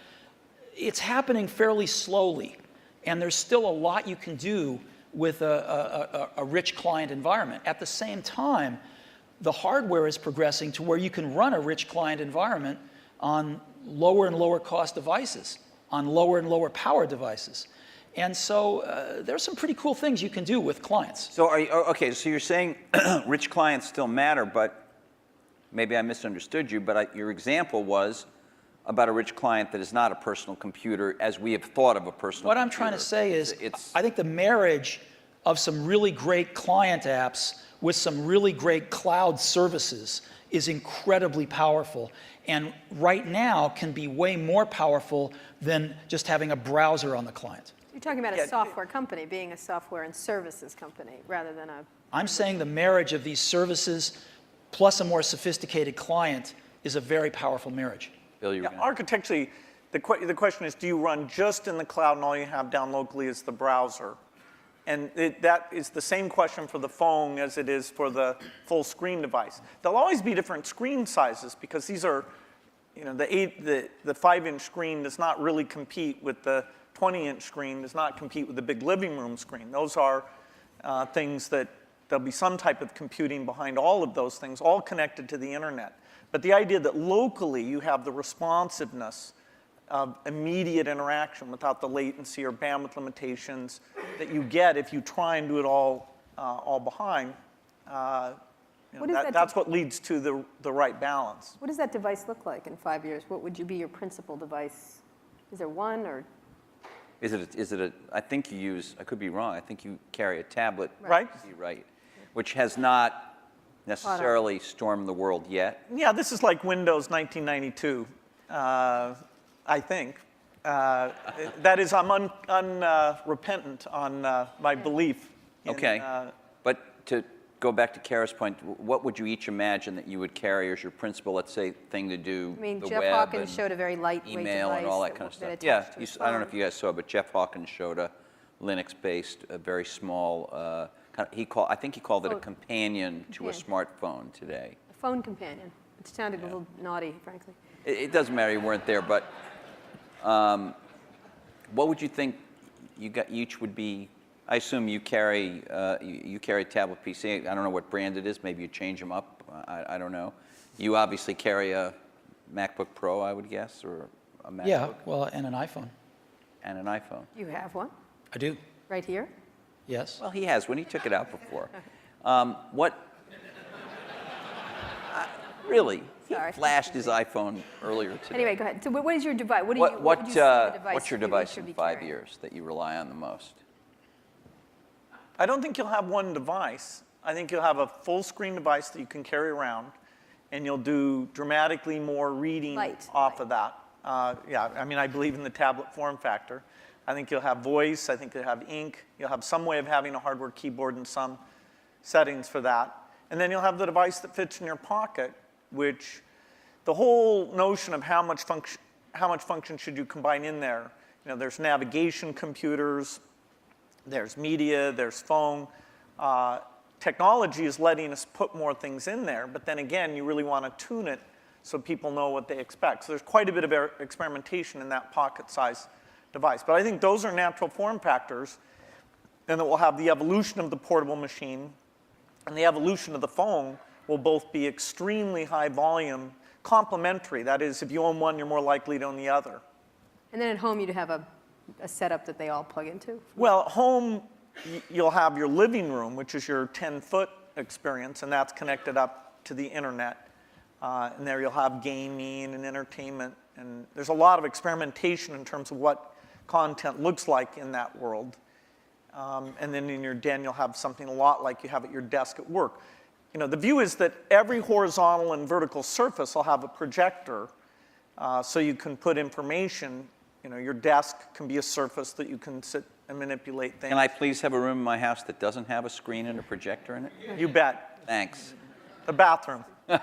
it's happening fairly slowly, and there's still a lot you can do with a rich client environment. At the same time, the hardware is progressing to where you can run a rich client environment on lower and lower cost devices, on lower and lower power devices. And so there's some pretty cool things you can do with clients. So okay, so you're saying rich clients still matter, but maybe I misunderstood you, but your example was about a rich client that is not a personal computer as we have thought of a personal computer. What I'm trying to say is I think the marriage of some really great client apps with some really great cloud services is incredibly powerful, and right now can be way more powerful than just having a browser on the client. You're talking about a software company being a software and services company rather than a... I'm saying the marriage of these services plus a more sophisticated client is a very powerful marriage. Bill, architecturally, the question is, do you run just in the cloud and all you have down locally is the browser? And that is the same question for the phone as it is for the full screen device. There'll always be different screen sizes because these are, the 5-inch screen does not really compete with the 20-inch screen, does not compete with the big living room screen. Those are things that there'll be some type of computing behind all of those things, all connected to the internet. But the idea that locally you have the responsiveness of immediate interaction without the latency or bandwidth limitations that you get if you try and do it all behind, that's what leads to the right balance. What does that device look like in 5 years? What would be your principal device? Is there one or? Is it a, I think you use, I could be wrong, I think you carry a tablet. Right. Right. Which has not necessarily stormed the world yet. Yeah, this is like Windows 1992. I think. That is, I'm unrepentant on my belief. Okay, but to go back to Kara's point, what would you each imagine that you would carry as your principal, let's say, thing to do? I mean, the Jeff web Hawkins showed a very lightweight email device and all that kind of stuff. Yeah, I don't know if you guys saw, but Jeff Hawkins showed a Linux-based, a very small, I think he called it a companion to a smartphone today. A phone companion. It sounded a little naughty, frankly. It doesn't matter, you weren't there, but what would you think you each would be? I assume you carry a tablet PC. I don't know what brand it is. Maybe you change them up. I don't know. You obviously carry a MacBook Pro, I would guess, or a MacBook. Yeah, well, and an iPhone. And an iPhone. You have one? I do. Right here? Yes. Well, he has one. He took it out before. Really? Sorry. He flashed his iPhone earlier today. Anyway, go ahead. So what is your device? What would you say the device what's your you device should in be 5 carrying? years that you rely on the most? I don't think you'll have one device. I think you'll have a full screen device that you can carry around, and you'll do dramatically more reading off of that. Yeah, I mean, I believe in the tablet form factor. I think you'll have voice. I think you'll have ink. You'll have some way of having a hardware keyboard and some settings for that. And then you'll have the device that fits in your pocket, which the whole notion of how much function should you combine in there. There's navigation computers, there's media, there's phone. Technology is letting us put more things in there, but then again, you really want to tune it so people know what they expect. So there's quite a bit of experimentation in that pocket-sized device. But I think those are natural form factors, and that we'll have the evolution of the portable machine and the evolution of the phone will both be extremely high volume, complementary. That is, if you own one, you're more likely to own the other. And then at home, you'd have a setup that they all plug into? Well, at home, you'll have your living room, which is your 10-foot experience, and that's connected up to the internet. And there you'll have gaming and entertainment. And there's a lot of experimentation in terms of what content looks like in that world. And then in your den, you'll have something a lot like you have at your desk at work. You know, the view is that every horizontal and vertical surface will have a projector, so you can put information. You know, your desk can be a surface that you can sit and manipulate things. Can I please have a room in my house that doesn't have a screen and a projector in it? You bet. Thanks. The bathroom. Well,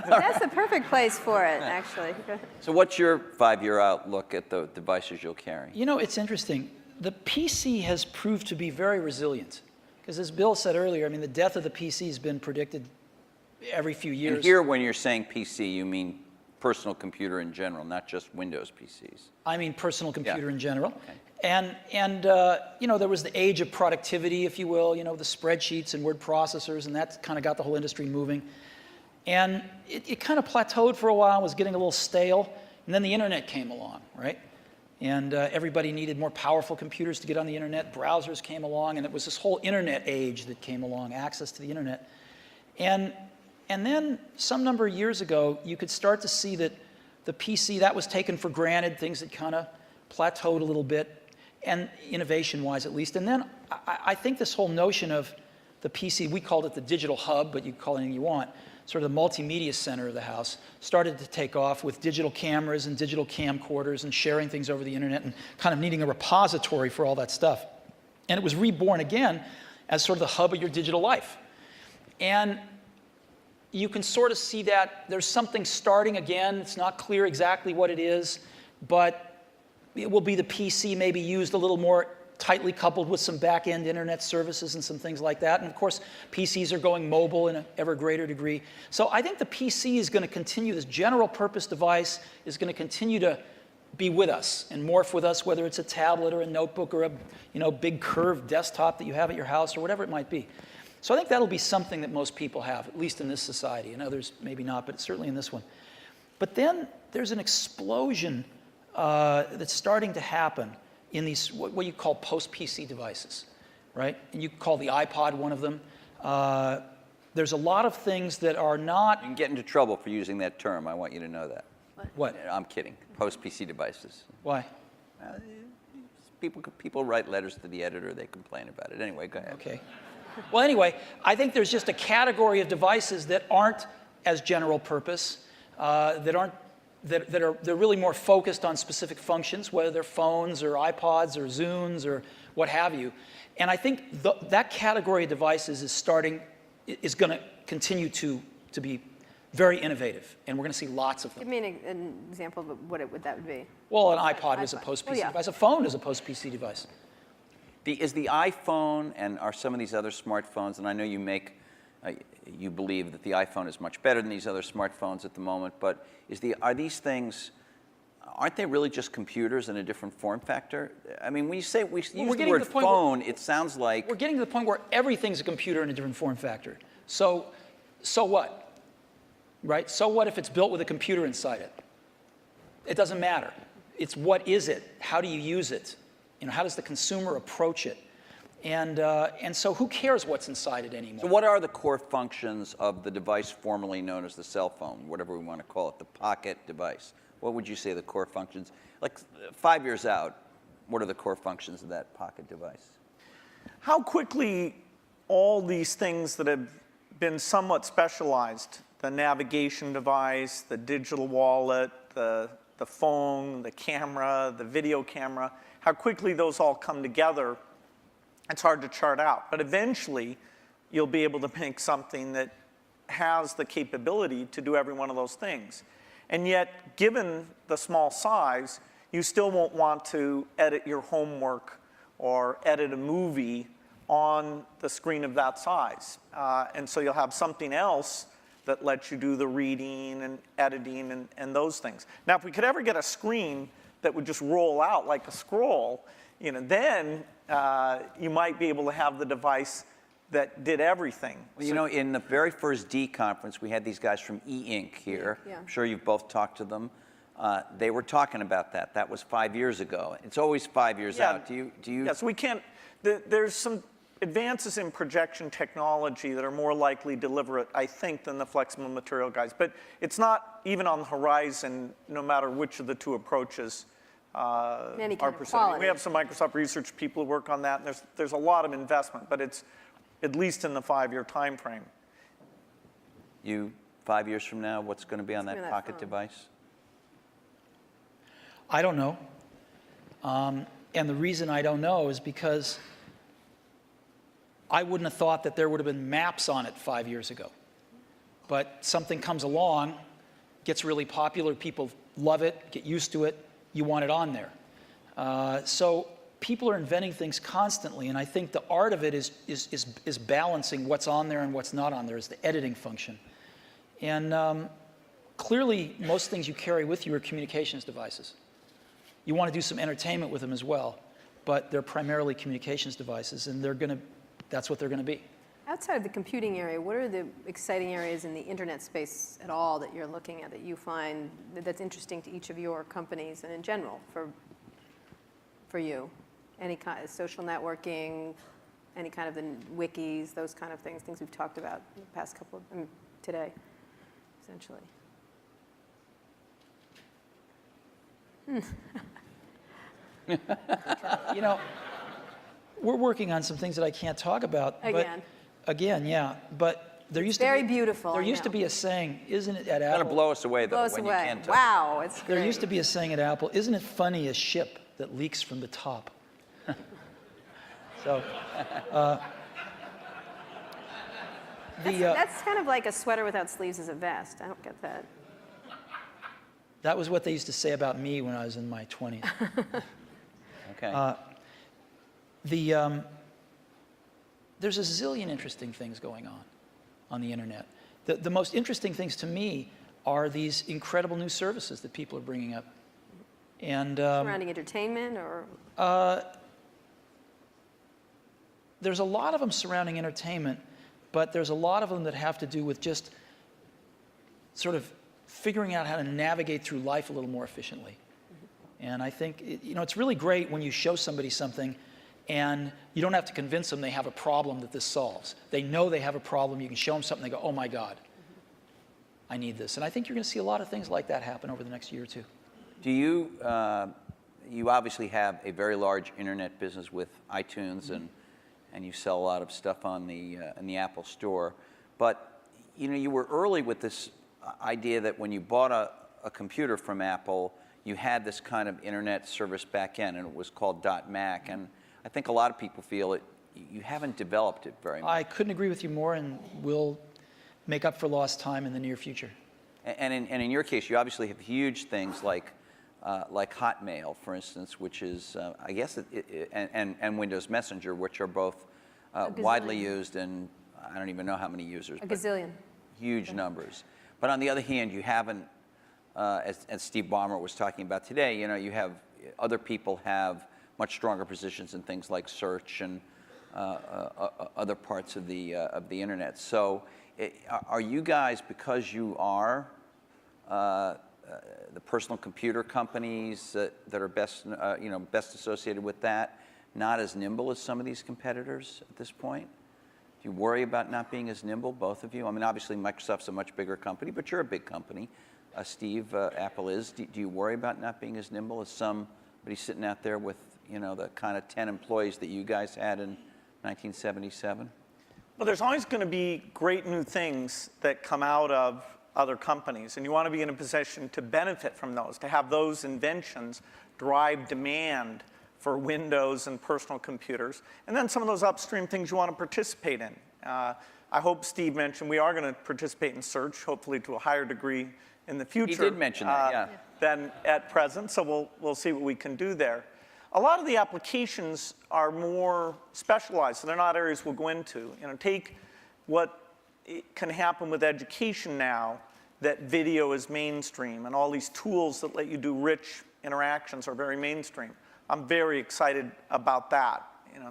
That's the perfect place for it, actually. so what's your 5-year outlook at the devices you'll carry? You know, it's interesting. The PC has proved to be very resilient. Because as Bill said earlier, I mean, the death of the PC has been predicted every few years. And here, when you're saying PC, you mean personal computer in general, not just Windows PCs. I mean personal computer Yeah. in general. Okay. And you know, there was the age of productivity, if you will, you know, the spreadsheets and word processors, and that kind of got the whole industry moving. And it kind of plateaued for a while, was getting a little stale, and then the internet came along, right? And everybody needed more powerful computers to get on the internet. Browsers came along, and it was this whole internet age that came along, access to the internet. And then some number of years ago, you could start to see that the PC, that was taken for granted, things had kind of plateaued a little bit, and innovation-wise at least. And then I think this whole notion of the PC, we called it the digital hub, but you can call it anything you want, sort of the multimedia center of the house, started to take off with digital cameras and digital camcorders and sharing things over the internet and kind of needing a repository for all that stuff. And it was reborn again as sort of the hub of your digital life. And you can sort of see that there's something starting again. It's not clear exactly what it is, but it will be the PC maybe used a little more tightly coupled with some back-end internet services and some things like that. And of course, PCs are going mobile in an ever greater degree. So I think the PC is going to continue, this general purpose device is going to continue to be with us and morph with us, whether it's a tablet or a notebook or a big curved desktop that you have at your house or whatever it might be. So I think that'll be something that most people have, at least in this society. In others, maybe not, but certainly in this one. But then there's an explosion that's starting to happen in these, what you call post-PC devices, right? And you call the iPod one of them. There's a lot of things that are not... You can get into trouble for using that term. I want you to know that. What? I'm kidding. Post-PC devices. Why? People write letters to the editor. They complain about it. Anyway, go ahead. Okay. Well, anyway, I think there's just a category of devices that aren't as general purpose, they're really more focused on specific functions, whether they're phones or iPods or Zunes or what have you. And I think that category of devices is going to continue to be very innovative, and we're going to see lots of them. Give me an example of what that would be. Well, an iPod is a post-PC device. A phone is a post-PC device. Is the iPhone and are some of these other smartphones, and I know you believe that the iPhone is much better than these other smartphones at the moment, but are these things, aren't they really just computers in a different form factor? I mean, when you say we use the word phone, it sounds like... We're getting to the point where everything's a computer in a different form factor. So what? Right? So what if it's built with a computer inside it? It doesn't matter. It's what is it? How do you use it? How does the consumer approach it? And so who cares what's inside it anymore? So what are the core functions of the device formerly known as the cell phone, whatever we want to call it, the pocket device? What would you say the core functions? Like 5 years out, what are the core functions of that pocket device? How quickly all these things that have been somewhat specialized, the navigation device, the digital wallet, the phone, the camera, the video camera, how quickly those all come together, it's hard to chart out. But eventually, you'll be able to make something that has the capability to do every one of those things. And yet, given the small size, you still won't want to edit your homework or edit a movie on the screen of that size. And so you'll have something else that lets you do the reading and editing and those things. Now, if we could ever get a screen that would just roll out like a scroll, then you might be able to have the device that did everything. Well, in the very first D conference, we had these guys from E-Ink here. Yeah. I'm sure you've both talked to them. They were talking about that. That was 5 years ago. It's always 5 years out. Do you? Yes, we can't. There's some advances in projection technology that are more likely deliberate, I think, than the flexible material guys. But it's not even on the horizon, no matter which of the two approaches Any kind our of percentage. quality. We have some Microsoft research people who work on that, and there's a lot of investment, but it's at least in the 5-year time frame. You, 5 years from now, what's going to be on that pocket device? I don't know. And the reason I don't know is because I wouldn't have thought that there would have been maps on it 5 years ago. But something comes along, gets really popular, people love it, get used to it, you want it on there. So people are inventing things constantly, and I think the art of it is balancing what's on there and what's not on there, is the editing function. And clearly, most things you carry with you are communications devices. You want to do some entertainment with them as well, but they're primarily communications devices, and that's what they're going to be. Outside of the computing area, what are the exciting areas in the internet space at all that you're looking at that you find that's interesting to each of your companies and in general for you? Any kind of social networking, any kind of the wikis, those kind of things we've talked about in the past couple of, today, essentially. You know, we're working on some things that I can't talk about. Again. Again, yeah. But there used to very be, beautiful. There used to be a saying, isn't it at It's going Apple? to blow us away, though, Blow us when away. you can't. Wow, it's great. There used to be a saying at Apple, isn't it funny a ship that leaks from the top? So, that's kind of like a sweater without sleeves as a vest. I don't get that. that was what they used to say about me when I was in my 20s. Okay. There's a zillion interesting things going on the internet. The most interesting things to me are these incredible new services that people are bringing up. And Surrounding entertainment or? There's a lot of them surrounding entertainment, but there's a lot of them that have to do with just sort of figuring out how to navigate through life a little more efficiently. And I think, it's really great when you show somebody something and you don't have to convince them they have a problem that this solves. They know they have a problem. You can show them something, they go, oh my God, I need this. And I think you're going to see a lot of things like that happen over the next year or two. Do you, you obviously have a very large internet business with iTunes, and you sell a lot of stuff on in the Apple Store. But, you were early with this idea that when you bought a computer from Apple, you had this kind of internet service back end, and it was called .Mac. And I think a lot of people feel you haven't developed it very much. I couldn't agree with you more, and we'll make up for lost time in the near future. And in your case, you obviously have huge things like Hotmail, for instance, which is, I guess, and Windows Messenger, which are both widely used, and I don't even know how many users. A gazillion. Huge numbers. But on the other hand, you haven't, as Steve Ballmer was talking about today, you have other people have much stronger positions in things like search and other parts of the internet. So, are you guys, because you are the personal computer companies that are best associated with that, not as nimble as some of these competitors at this point? Do you worry about not being as nimble, both of you? I mean, obviously Microsoft's a much bigger company, but you're a big company. Steve, Apple is. Do you worry about not being as nimble as somebody sitting out there with, the kind of 10 employees that you guys had in 1977? Well, there's always going to be great new things that come out of other companies, and you want to be in a position to benefit from those, to have those inventions drive demand for Windows and personal computers, and then some of those upstream things you want to participate in. I hope Steve mentioned we are going to participate in search, hopefully to a higher degree in the future. He did mention that, yeah. Than at present, so we'll see what we can do there. A lot of the applications are more specialized, so they're not areas we'll go into. Take what can happen with education now, that video is mainstream, and all these tools that let you do rich interactions are very mainstream. I'm very excited about that.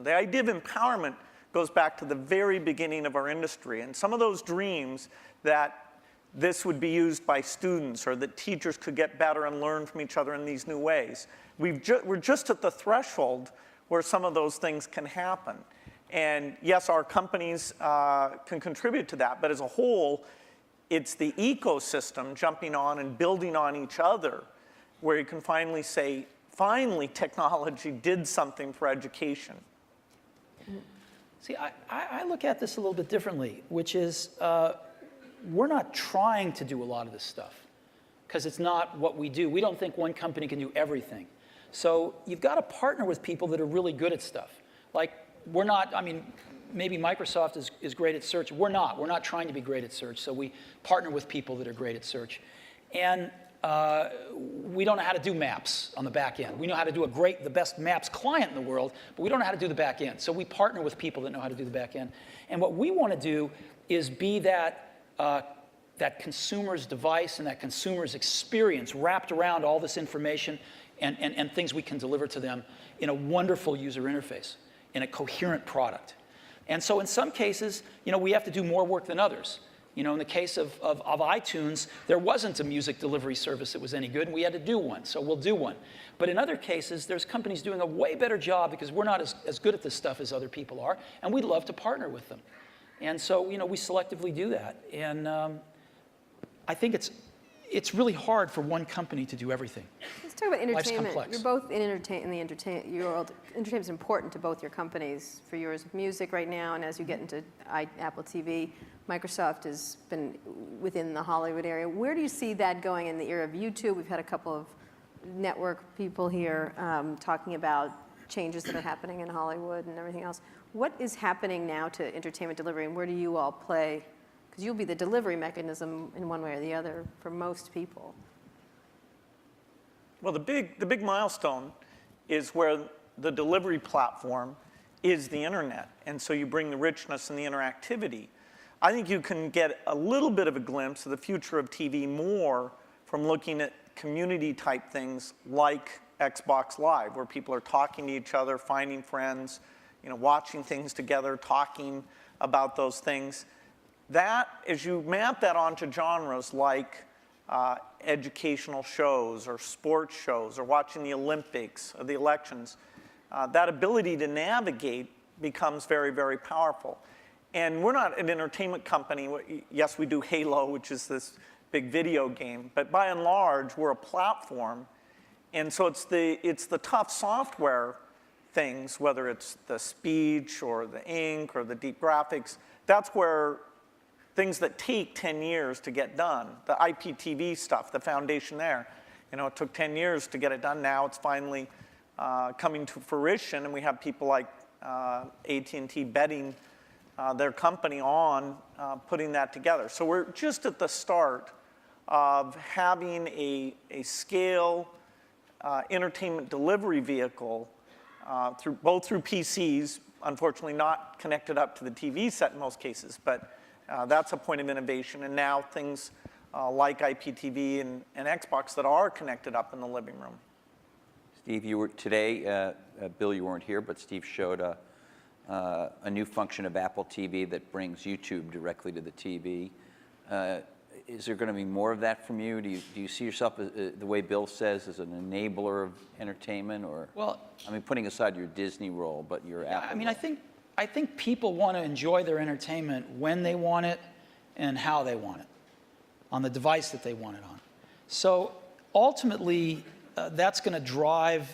The idea of empowerment goes back to the very beginning of our industry, and some of those dreams that this would be used by students or that teachers could get better and learn from each other in these new ways. We're just at the threshold where some of those things can happen. And yes, our companies can contribute to that, but as a whole, it's the ecosystem jumping on and building on each other where you can finally say, finally technology did something for education. See, I look at this a little bit differently, which is we're not trying to do a lot of this stuff because it's not what we do. We don't think one company can do everything. So you've got to partner with people that are really good at stuff. Like, we're not, I mean, maybe Microsoft is great at search. We're not. We're not trying to be great at search. So we partner with people that are great at search. And we don't know how to do maps on the back end. We know how to do the best maps client in the world, but we don't know how to do the back end. So we partner with people that know how to do the back end. And what we want to do is be that consumer's device and that consumer's experience wrapped around all this information and things we can deliver to them in a wonderful user interface, in a coherent product. And so in some cases, we have to do more work than others. In the case of iTunes, there wasn't a music delivery service that was any good, and we had to do one, so we'll do one. But in other cases, there's companies doing a way better job because we're not as good at this stuff as other people are, and we'd love to partner with them. And so, we selectively do that. And I think it's really hard for one company to do everything. Let's talk about Life's entertainment. complex. You're both in the entertainment world. Entertainment is important to both your companies. For yours, music right now, and as you get into Apple TV, Microsoft has been within the Hollywood area. Where do you see that going in the era of YouTube? We've had a couple of network people here talking about changes that are happening in Hollywood and everything else. What is happening now to entertainment delivery, and where do you all play? Because you'll be the delivery mechanism in one way or the other for most people. Well, the big milestone is where the delivery platform is the internet. And so you bring the richness and the interactivity. I think you can get a little bit of a glimpse of the future of TV more from looking at community type things like Xbox Live, where people are talking to each other, finding friends, watching things together, talking about those things. That, as you map that onto genres like educational shows or sports shows or watching the Olympics or the elections, that ability to navigate becomes very, very powerful. And we're not an entertainment company. Yes, we do Halo, which is this big video game, but by and large, we're a platform. And so it's the tough software things, whether it's the speech or the ink or the deep graphics, that's where things that take 10 years to get done, the IPTV stuff, the foundation there, it took 10 years to get it done. Now it's finally coming to fruition, and we have people like AT&T betting their company on putting that together. So we're just at the start of having a scale entertainment delivery vehicle both through PCs, unfortunately not connected up to the TV set in most cases, but that's a point of innovation. And now things like IPTV and Xbox that are connected up in the living room. Steve, you were today, Bill, you weren't here, but Steve showed a new function of Apple TV that brings YouTube directly to the TV. Is there going to be more of that from you? Do you see yourself, the way Bill says, as an enabler of entertainment? Or, well, putting aside your Disney role, but your Apple role. I think people want to enjoy their entertainment when they want it and how they want it, on the device that they want it on. So ultimately, that's going to drive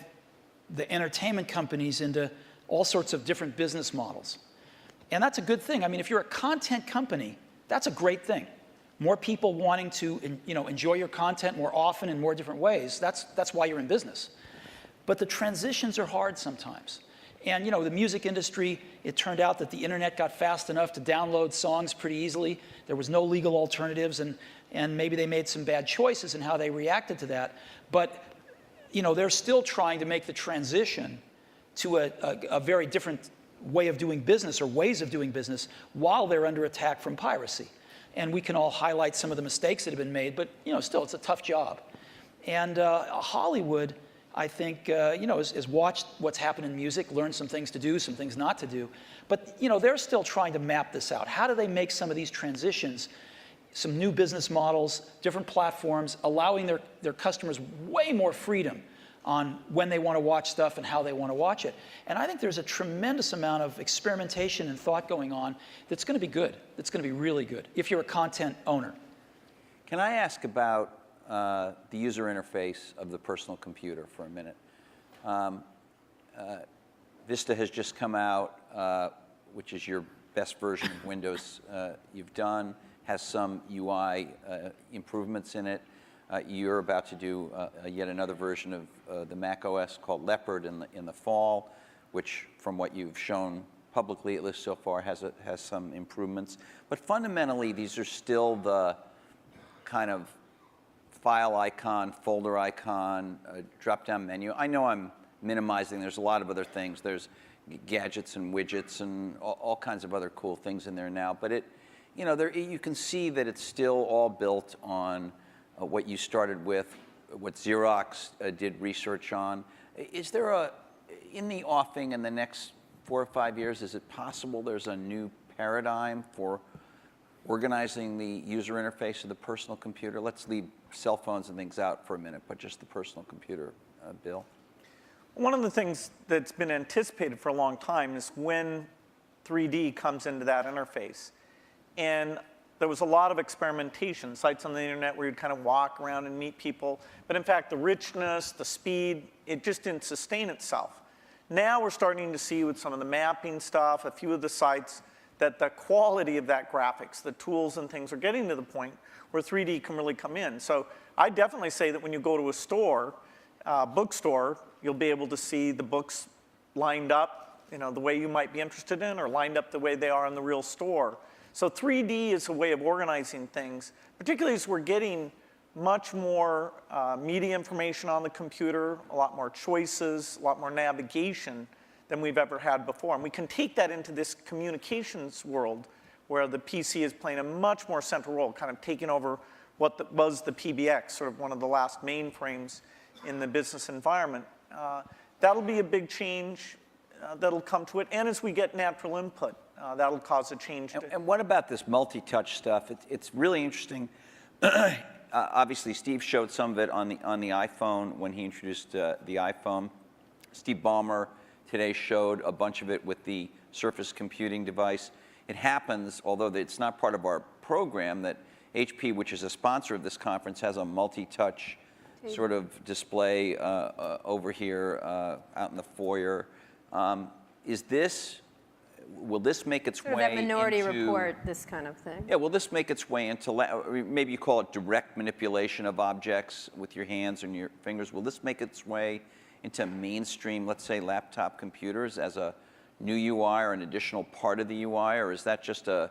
the entertainment companies into all sorts of different business models. And that's a good thing. If you're a content company, that's a great thing. More people wanting to enjoy your content more often in more different ways, that's why you're in business. But the transitions are hard sometimes. And the music industry, it turned out that the internet got fast enough to download songs pretty easily. There was no legal alternatives, and maybe they made some bad choices in how they reacted to that. But they're still trying to make the transition to a very different way of doing business or ways of doing business while they're under attack from piracy. And we can all highlight some of the mistakes that have been made, but still it's a tough job. And Hollywood, I think, has watched what's happened in music, learned some things to do, some things not to do. But they're still trying to map this out. How do they make some of these transitions, some new business models, different platforms, allowing their customers way more freedom on when they want to watch stuff and how they want to watch it. And I think there's a tremendous amount of experimentation and thought going on that's going to be good. That's going to be really good if you're a content owner. Can I ask about the user interface of the personal computer for a minute? Vista has just come out, which is your best version of Windows you've done, has some UI improvements in it. You're about to do yet another version of the Mac OS called Leopard in the fall, which, from what you've shown publicly, at least so far, has some improvements. But fundamentally, these are still the kind of file icon, folder icon, drop-down menu. I know I'm minimizing. There's a lot of other things. There's gadgets and widgets and all kinds of other cool things in there now. But you can see that it's still all built on what you started with, what Xerox did research on. Is there in the offing in the next 4 or 5 years, is it possible there's a new paradigm for organizing the user interface of the personal computer? Let's leave cell phones and things out for a minute, but just the personal computer, Bill. One of the things that's been anticipated for a long time is when 3D comes into that interface. And there was a lot of experimentation, sites on the internet where you'd kind of walk around and meet people. But in fact, the richness, the speed, it just didn't sustain itself. Now we're starting to see with some of the mapping stuff, a few of the sites, that the quality of that graphics, the tools and things are getting to the point where 3D can really come in. So I definitely say that when you go to a store, bookstore, you'll be able to see the books lined up, the way you might be interested in, or lined up the way they are in the real store. So 3D is a way of organizing things, particularly as we're getting much more media information on the computer, a lot more choices, a lot more navigation than we've ever had before. And we can take that into this communications world where the PC is playing a much more central role, kind of taking over what was the PBX, sort of one of the last mainframes in the business environment. That'll be a big change that'll come to it. And as we get natural input, that'll cause a change. And what about this multi-touch stuff? It's really interesting. Obviously, Steve showed some of it on the iPhone when he introduced the iPhone. Steve Ballmer today showed a bunch of it with the Surface computing device. It happens, although it's not part of our program, that HP, which is a sponsor of this conference, has a multi-touch sort of display over here out in the foyer. Will this make its way into... that Minority Report, this kind of thing. Yeah, will this make its way into, maybe you call it direct manipulation of objects with your hands and your fingers. Will this make its way into mainstream, let's say, laptop computers as a new UI or an additional part of the UI, or is that just a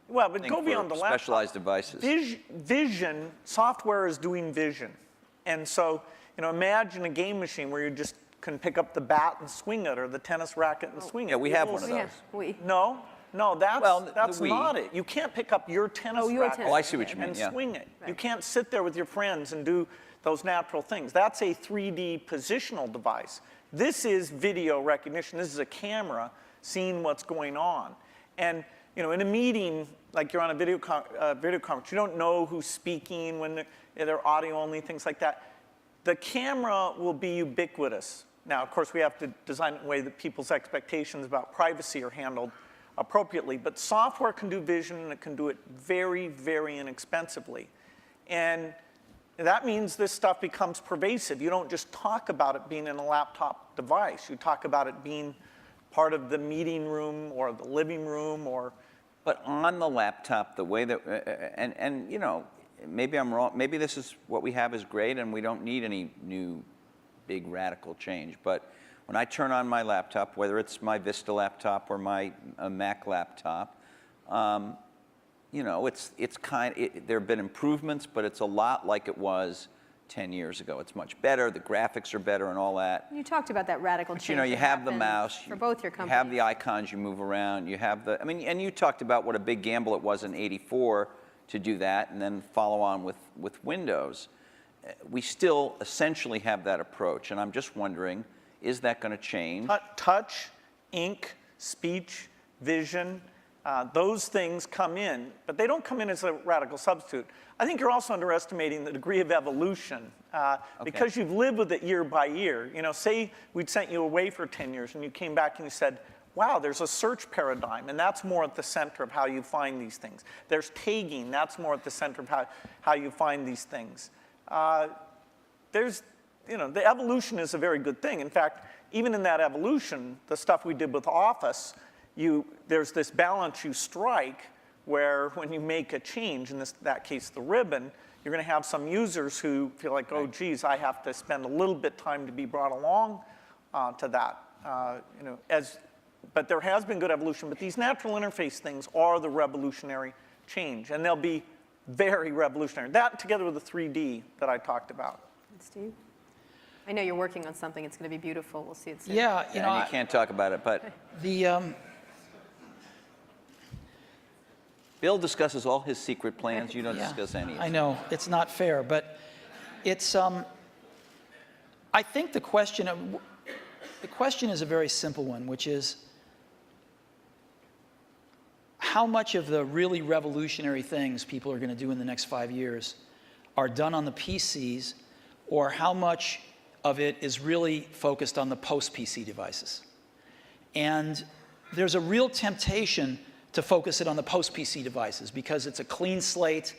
well, but go beyond the laptop. Specialized devices? Vision, software is doing vision. And so, imagine a game machine where you just can pick up the bat and swing it, or the tennis racket and swing it. Yeah, we have one of those. No, that's not it. You can't pick up your tennis racket I see what you mean. and swing it. Right. You can't sit there with your friends and do those natural things. That's a 3D positional device. This is video recognition. This is a camera seeing what's going on. And in a meeting, like you're on a video conference, you don't know who's speaking when they're audio only, things like that. The camera will be ubiquitous. Now, of course, we have to design it in a way that people's expectations about privacy are handled appropriately. But software can do vision, and it can do it very, very inexpensively. And that means this stuff becomes pervasive. You don't just talk about it being in a laptop device. You talk about it being part of the meeting room or the living room or... But on the laptop, the way that, and maybe I'm wrong, maybe this is what we have is great and we don't need any new big radical change. But when I turn on my laptop, whether it's my Vista laptop or my Mac laptop, it's there have been improvements, but it's a lot like it was 10 years ago. It's much better. The graphics are better and all that. You talked about that radical change. You have the mouse. For both your companies. You have the icons you move around. You have and you talked about what a big gamble it was in '84 to do that and then follow on with Windows. We still essentially have that approach, and I'm just wondering, is that going to change? Touch, ink, speech, vision, those things come in, but they don't come in as a radical substitute. I think you're also underestimating the degree of evolution because you've lived with it year by year. Say we'd sent you away for 10 years and you came back and you said, wow, there's a search paradigm, and that's more at the center of how you find these things. There's tagging, that's more at the center of how you find these things. There's the evolution is a very good thing. In fact, even in that evolution, the stuff we did with Office, there's this balance you strike where when you make a change, in that case the ribbon, you're going to have some users who feel like, oh, geez, I have to spend a little bit time to be brought along to that. But there has been good evolution. But these natural interface things are the revolutionary change, and they'll be very revolutionary. That together with the 3D that I talked about. Steve? I know you're working on something. It's going to be beautiful. We'll see it soon. Yeah, and you can't talk about it, but Bill discusses all his secret plans. You don't discuss any of them. I know. It's not fair, but it's, I think the question is a very simple one, which is how much of the really revolutionary things people are going to do in the next 5 years are done on the PCs, or how much of it is really focused on the post-PC devices. And there's a real temptation to focus it on the post-PC devices because it's a clean slate,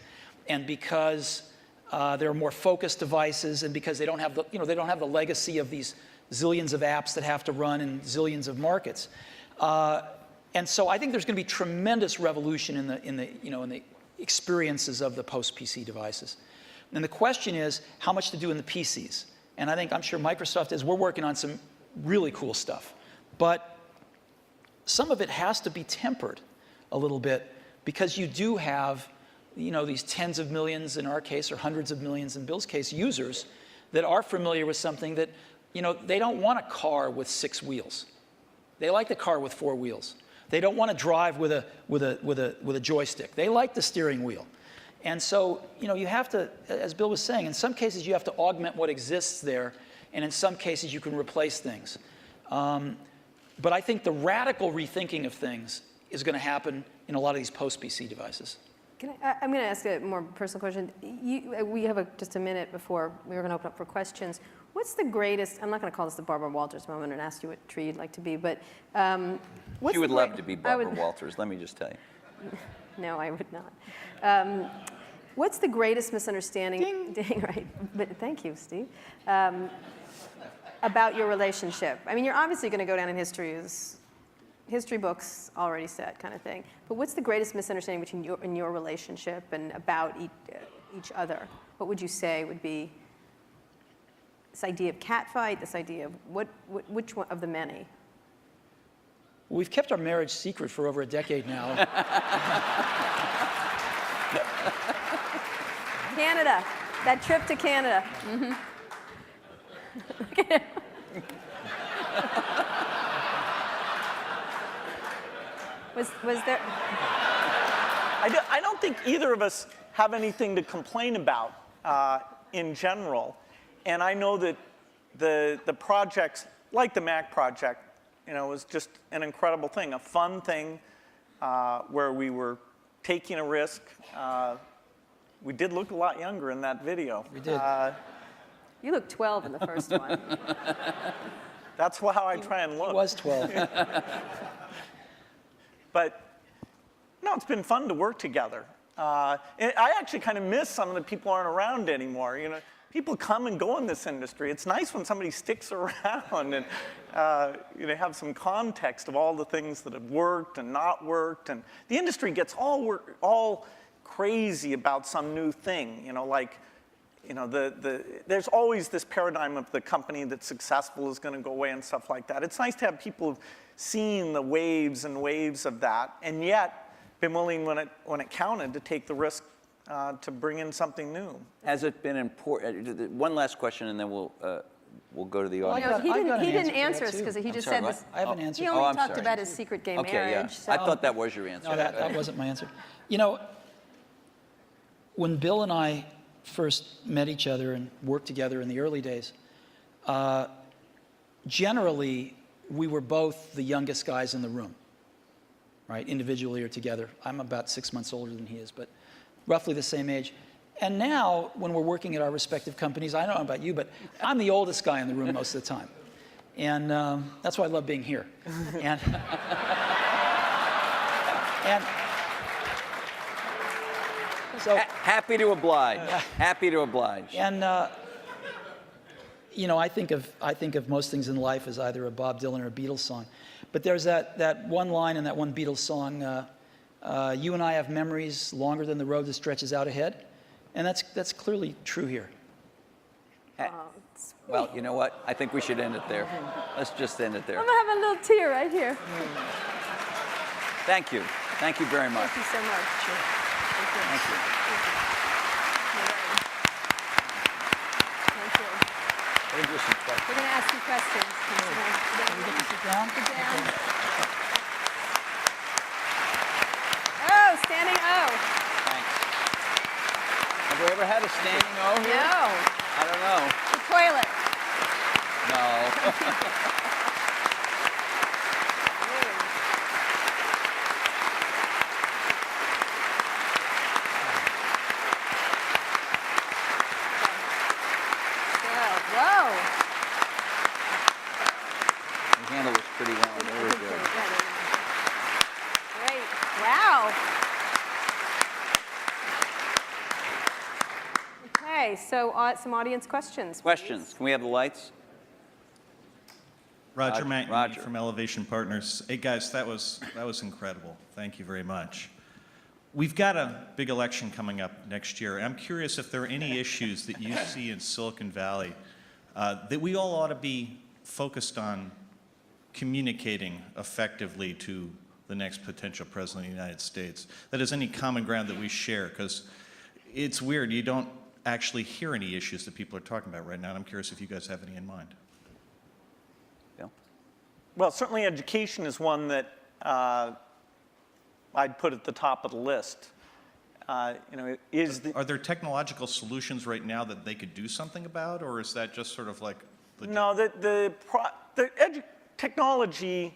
and because there are more focused devices, and because they don't have the legacy of these zillions of apps that have to run in zillions of markets. And so I think there's going to be tremendous revolution in the experiences of the post-PC devices. And the question is how much to do in the PCs. And I'm sure Microsoft is. We're working on some really cool stuff, but some of it has to be tempered a little bit because you do have, these tens of millions in our case, or hundreds of millions in Bill's case, users that are familiar with something that, they don't want a car with 6 wheels. They like the car with 4 wheels. They don't want to drive with a joystick. They like the steering wheel. And so, you have to, as Bill was saying, in some cases you have to augment what exists there, and in some cases you can replace things. But I think the radical rethinking of things is going to happen in a lot of these post-PC devices. I'm going to ask a more personal question. We have just a minute before we're going to open up for questions. What's the greatest, I'm not going to call this the Barbara Walters moment and ask you what tree you'd like to be, but You would love to be Barbara Walters, let me just tell you. No, I would not. What's the greatest misunderstanding? Ding, right. But thank you, Steve. About your relationship. I mean, you're obviously going to go down in history as history books already said kind of thing. But what's the greatest misunderstanding between you and your relationship and about each other? What would you say would be this idea of catfight, this idea of which one of the many? We've kept our marriage secret for over a decade now. Canada, that trip to Canada. Mm-hmm. Was there? I don't think either of us have anything to complain about in general. And I know that the projects, like the Mac project, was just an incredible thing, a fun thing where we were taking a risk. We did look a lot younger in that video. We did. You looked 12 in the first one. That's how I try and look. He was 12. But no, it's been fun to work together. I actually kind of miss some of the people aren't around anymore. People come and go in this industry. It's nice when somebody sticks around and have some context of all the things that have worked and not worked. And the industry gets all crazy about some new thing. There's always this paradigm of the company that's successful is going to go away and stuff like that. It's nice to have people who've seen the waves and waves of that, and yet been willing when it counted to take the risk to bring in something new. Has it been important? One last question, and then we'll go to the audience. He didn't answer us because he just said this. I have an answer. He only talked about his secret gay marriage. So. I thought that was your answer. No, that wasn't my answer. When Bill and I first met each other and worked together in the early days, generally we were both the youngest guys in the room, right? Individually or together. I'm about 6 months older than he is, but roughly the same age. And now, when we're working at our respective companies, I don't know about you, but I'm the oldest guy in the room most of the time. And that's why I love being here. And so happy to oblige. Happy to oblige. And you know, I think of most things in life as either a Bob Dylan or a Beatles song. But there's that one line in that one Beatles song, you and I have memories longer than the road that stretches out ahead. And that's clearly true here. Well, you know what? I think we should end it there. Let's just end it there. I'm gonna have a little tear right here. Thank you. Thank you very much. Thank you so much. Sure. Thank you. Thank you. We're going to ask you questions. Can we get to sit down? Sit down. Oh, standing O. Thanks. Have we ever had a standing O here? No. I don't know. The toilet. No. Whoa. You handled this pretty well. Very good. Great. Wow. Okay, so some audience questions. Questions. Can we have the lights? Roger Mackey Roger. from Elevation Partners. Hey guys, that was incredible. Thank you very much. We've got a big election coming up next year. I'm curious if there are any issues that you see in Silicon Valley that we all ought to be focused on communicating effectively to the next potential president of the United States. That is any common ground that we share, because it's weird. You don't actually hear any issues that people are talking about right now. And I'm curious if you guys have any in mind. Well, certainly education is one that I'd put at the top of the list. Are there technological solutions right now that they could do something about, or is that just sort of like the... No, technology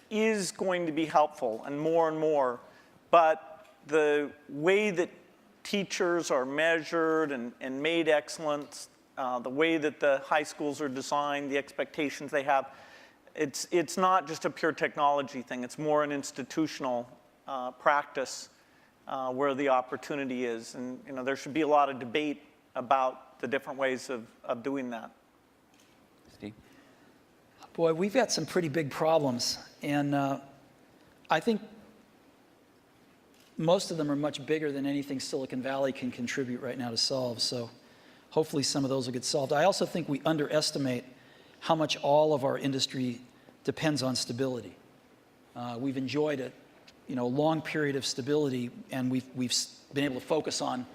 is going to be helpful and more, but the way that teachers are measured and made excellent, the way that the high schools are designed, the expectations they have, it's not just a pure technology thing. It's more an institutional practice where the opportunity is. And there should be a lot of debate about the different ways of doing that. Steve? Boy, we've got some pretty big problems. And I think most of them are much bigger than anything Silicon Valley can contribute right now to solve. So hopefully some of those will get solved. I also think we underestimate how much all of our industry depends on stability. We've enjoyed a long period of stability, and we've been able to focus on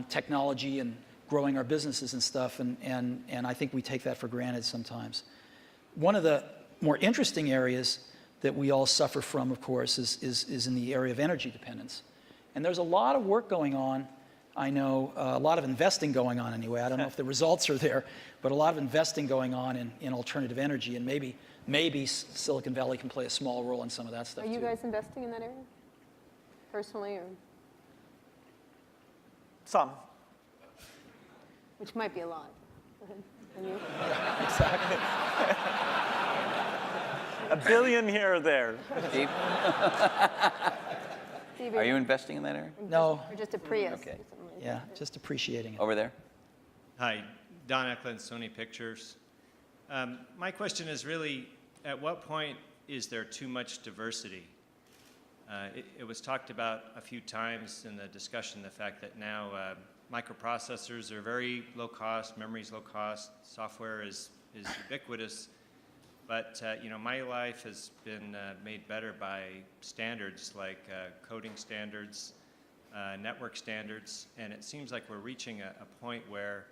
technology and growing our businesses and stuff, and I think we take that for granted sometimes. One of the more interesting areas that we all suffer from, of course, is in the area of energy dependence. And there's a lot of work going on. I know a lot of investing going on anyway. I don't know if the results are there, but a lot of investing going on in alternative energy, and maybe Silicon Valley can play a small role in some of that stuff. Are you too. guys investing in that area, personally, or Some. which might be a lot? Go ahead. And you? Exactly. $1 billion here or there. Steve? Steve, Are you investing in that area? No. Or just a Prius? Okay. Yeah, just appreciating it. Over there? Hi, Don Eklund, Sony Pictures. My question is really, at what point is there too much diversity? It was talked about a few times in the discussion, the fact that now microprocessors are very low cost, memory's low cost, software is ubiquitous. But my life has been made better by standards like coding standards, network standards, and it seems like we're reaching a point where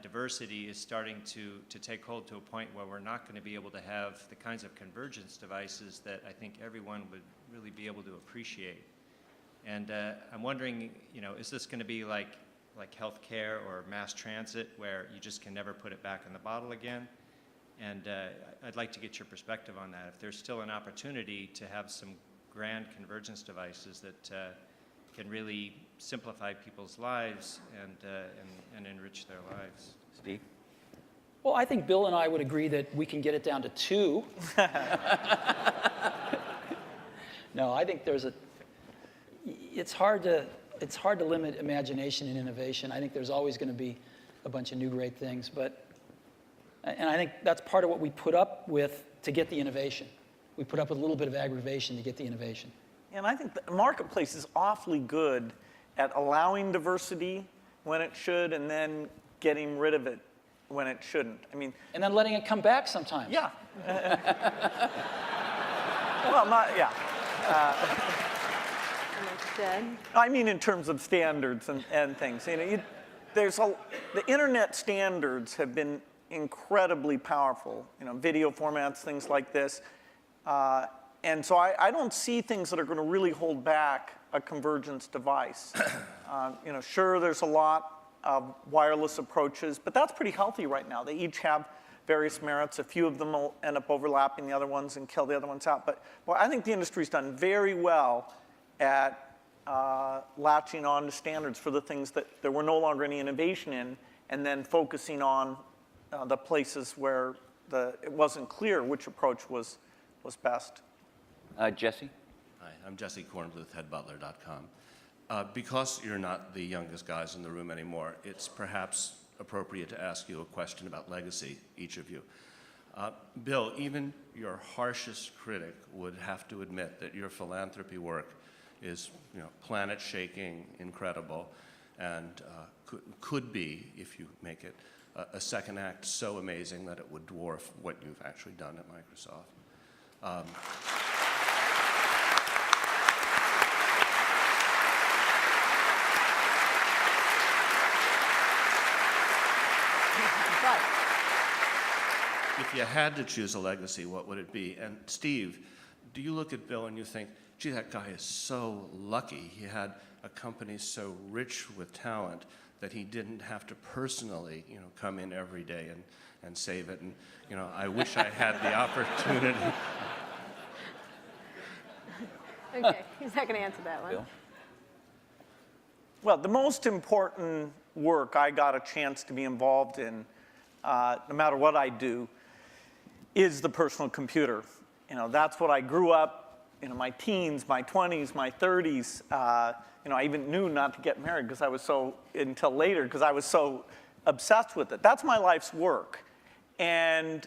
diversity is starting to take hold to a point where we're not going to be able to have the kinds of convergence devices that I think everyone would really be able to appreciate. And I'm wondering, is this going to be like healthcare or mass transit, where you just can never put it back in the bottle again? And I'd like to get your perspective on that. If there's still an opportunity to have some grand convergence devices that can really simplify people's lives and enrich their lives. Steve? Well, I think Bill and I would agree that we can get it down to 2. No, I think it's hard to limit imagination and innovation. I think there's always going to be a bunch of new great things, but And I think that's part of what we put up with to get the innovation. We put up with a little bit of aggravation to get the innovation. And I think the marketplace is awfully good at allowing diversity when it should and then getting rid of it when it shouldn't. I mean, and then letting it come back sometimes. Yeah. Well, not, yeah. I mean in terms of standards and things. You know, the internet standards have been incredibly powerful. You know, video formats, things like this. And so I don't see things that are going to really hold back a convergence device. You know, sure, there's a lot of wireless approaches, but that's pretty healthy right now. They each have various merits. A few of them will end up overlapping the other ones and kill the other ones out. But well, I think the industry's done very well at latching on to standards for the things that there were no longer any innovation in, and then focusing on the places where it wasn't clear which approach was best. Jesse? Hi, I'm Jesse Korn with headbutler.com. Because you're not the youngest guys in the room anymore, it's perhaps appropriate to ask you a question about legacy, each of you. Bill, even your harshest critic would have to admit that your philanthropy work is, you know, planet-shaking, incredible, and could be, if you make it, a second act so amazing that it would dwarf what you've actually done at Microsoft. If you had to choose a legacy, what would it be? And Steve, do you look at Bill and you think, gee, that guy is so lucky. He had a company so rich with talent that he didn't have to personally, you know, come in every day and save it. And, you know, I wish I had the opportunity. Okay, he's not going to answer that one. Bill? Well, the most important work I got a chance to be involved in, no matter what I do, is the personal computer. You know, that's what I grew up, you know, my teens, my 20s, my 30s. You know, I even knew not to get married because I was until later, because I was so obsessed with it. That's my life's work. And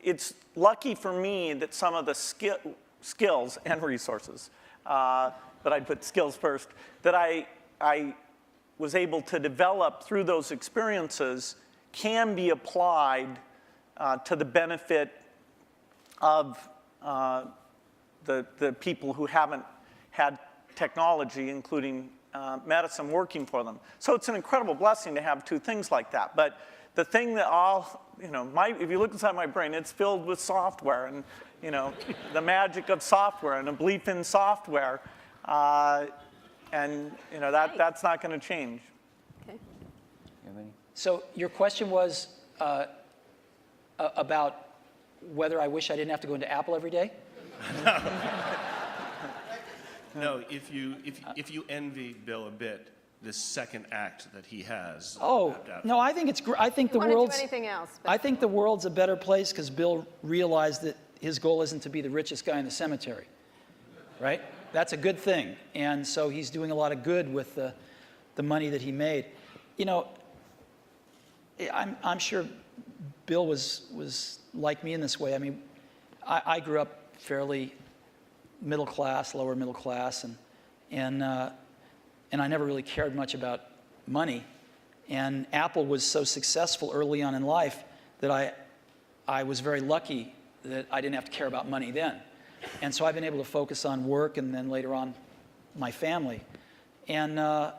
it's lucky for me that some of the skills and resources, but I'd put skills first, that I was able to develop through those experiences can be applied to the benefit of the people who haven't had technology, including medicine, working for them. So it's an incredible blessing to have two things like that. But the thing that if you look inside my brain, it's filled with software and, you know, the magic of software and a belief in software. And, you know, that's not going to change. Okay. So your question was about whether I wish I didn't have to go into Apple every day? No, if you envy Bill a bit, this second act that he has. Oh, no, I think it's I think the world's do anything else. I think the world's a better place because Bill realized that his goal isn't to be the richest guy in the cemetery, right? That's a good thing, and so he's doing a lot of good with the money that he made. You know, I'm sure Bill was like me in this way. I mean, I grew up fairly middle class, lower middle class, and I never really cared much about money. And Apple was so successful early on in life that I was very lucky that I didn't have to care about money then. And so I've been able to focus on work and then later on my family. And I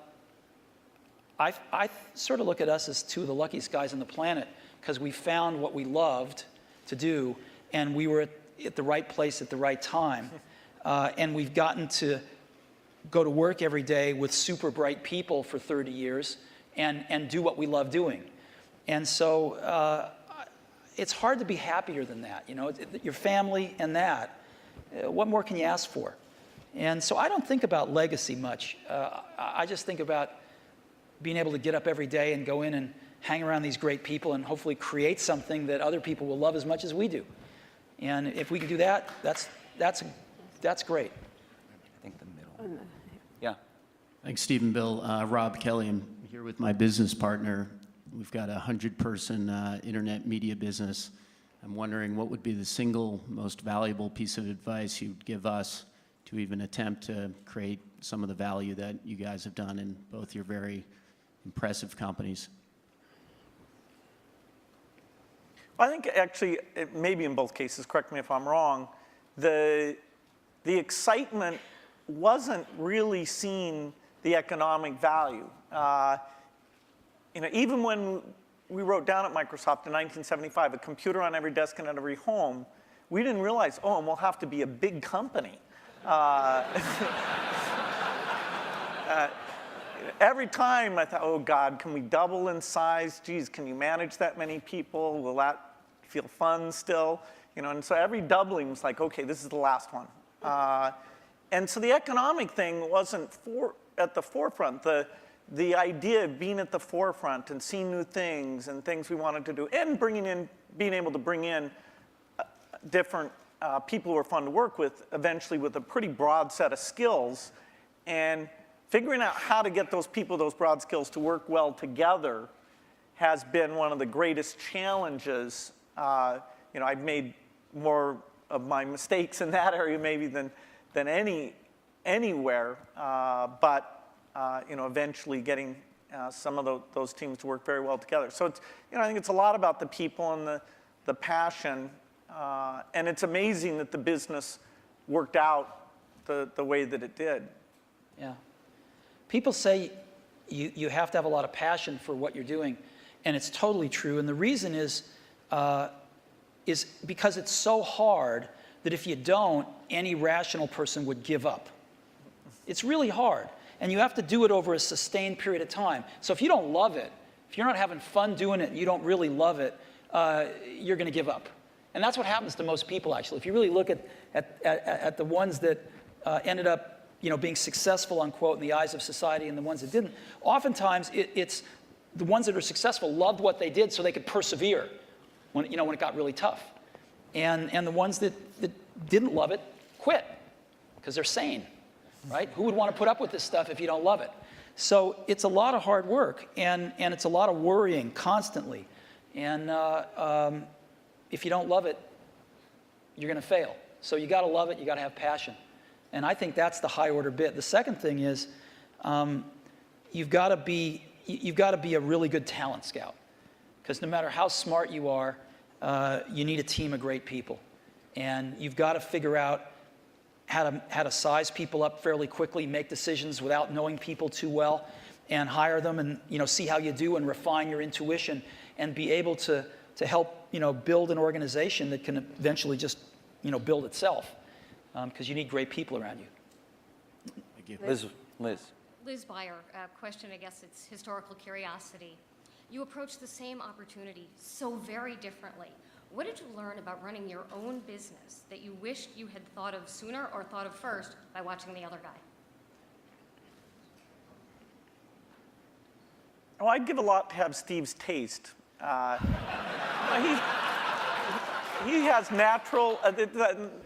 sort of look at us as two of the luckiest guys on the planet because we found what we loved to do and we were at the right place at the right time. And we've gotten to go to work every day with super bright people for 30 years and do what we love doing. And so it's hard to be happier than that, you know, your family and that. What more can you ask for? And so I don't think about legacy much. I just think about being able to get up every day and go in and hang around these great people and hopefully create something that other people will love as much as we do. And if we can do that, that's great. I think the middle. Yeah. Thanks, Steve and Bill. Rob Kelly. I'm here with my business partner, We've got a 100-person internet media business. I'm wondering what would be the single most valuable piece of advice you'd give us to even attempt to create some of the value that you guys have done in both your very impressive companies. I think actually, maybe in both cases, correct me if I'm wrong, the excitement wasn't really seeing the economic value. Even when we wrote down at Microsoft in 1975, a computer on every desk and at every home, we didn't realize, oh, and we'll have to be a big company. Every time I thought, oh God, can we double in size? Geez, can you manage that many people? Will that feel fun still? And so every doubling was like, okay, this is the last one. And so the economic thing wasn't at the forefront. The idea of being at the forefront and seeing new things and things we wanted to do, and being able to bring in different people who are fun to work with, eventually with a pretty broad set of skills, and figuring out how to get those people, those broad skills, to work well together has been one of the greatest challenges. I've made more of my mistakes in that area maybe than anywhere, but eventually getting some of those teams to work very well together. So it's, I think it's a lot about the people and the passion, and it's amazing that the business worked out the way that it did. Yeah. People say you have to have a lot of passion for what you're doing, and it's totally true. And the reason is because it's so hard that if you don't, any rational person would give up. It's really hard, and you have to do it over a sustained period of time. So if you don't love it, if you're not having fun doing it and you don't really love it, you're going to give up. And that's what happens to most people, actually. If you really look at the ones that ended up being successful, unquote, in the eyes of society and the ones that didn't, oftentimes it's the ones that are successful loved what they did so they could persevere when it got really tough. And the ones that didn't love it quit because they're sane, right? Who would want to put up with this stuff if you don't love it? So it's a lot of hard work, and it's a lot of worrying constantly. And if you don't love it, you're going to fail. So you got to love it. You got to have passion. And I think that's the high order bit. The second thing is you've got to be a really good talent scout, because no matter how smart you are, you need a team of great people, and you've got to figure out how to size people up fairly quickly, make decisions without knowing people too well, and hire them, and see how you do and refine your intuition, and be able to help build an organization that can eventually just build itself. Because you need great people around you. Thank you. Liz Beyer, question, I guess it's historical curiosity. You approached the same opportunity so very differently. What did you learn about running your own business that you wished you had thought of sooner or thought of first by watching the other guy? Well, I'd give a lot to have Steve's taste. He has natural,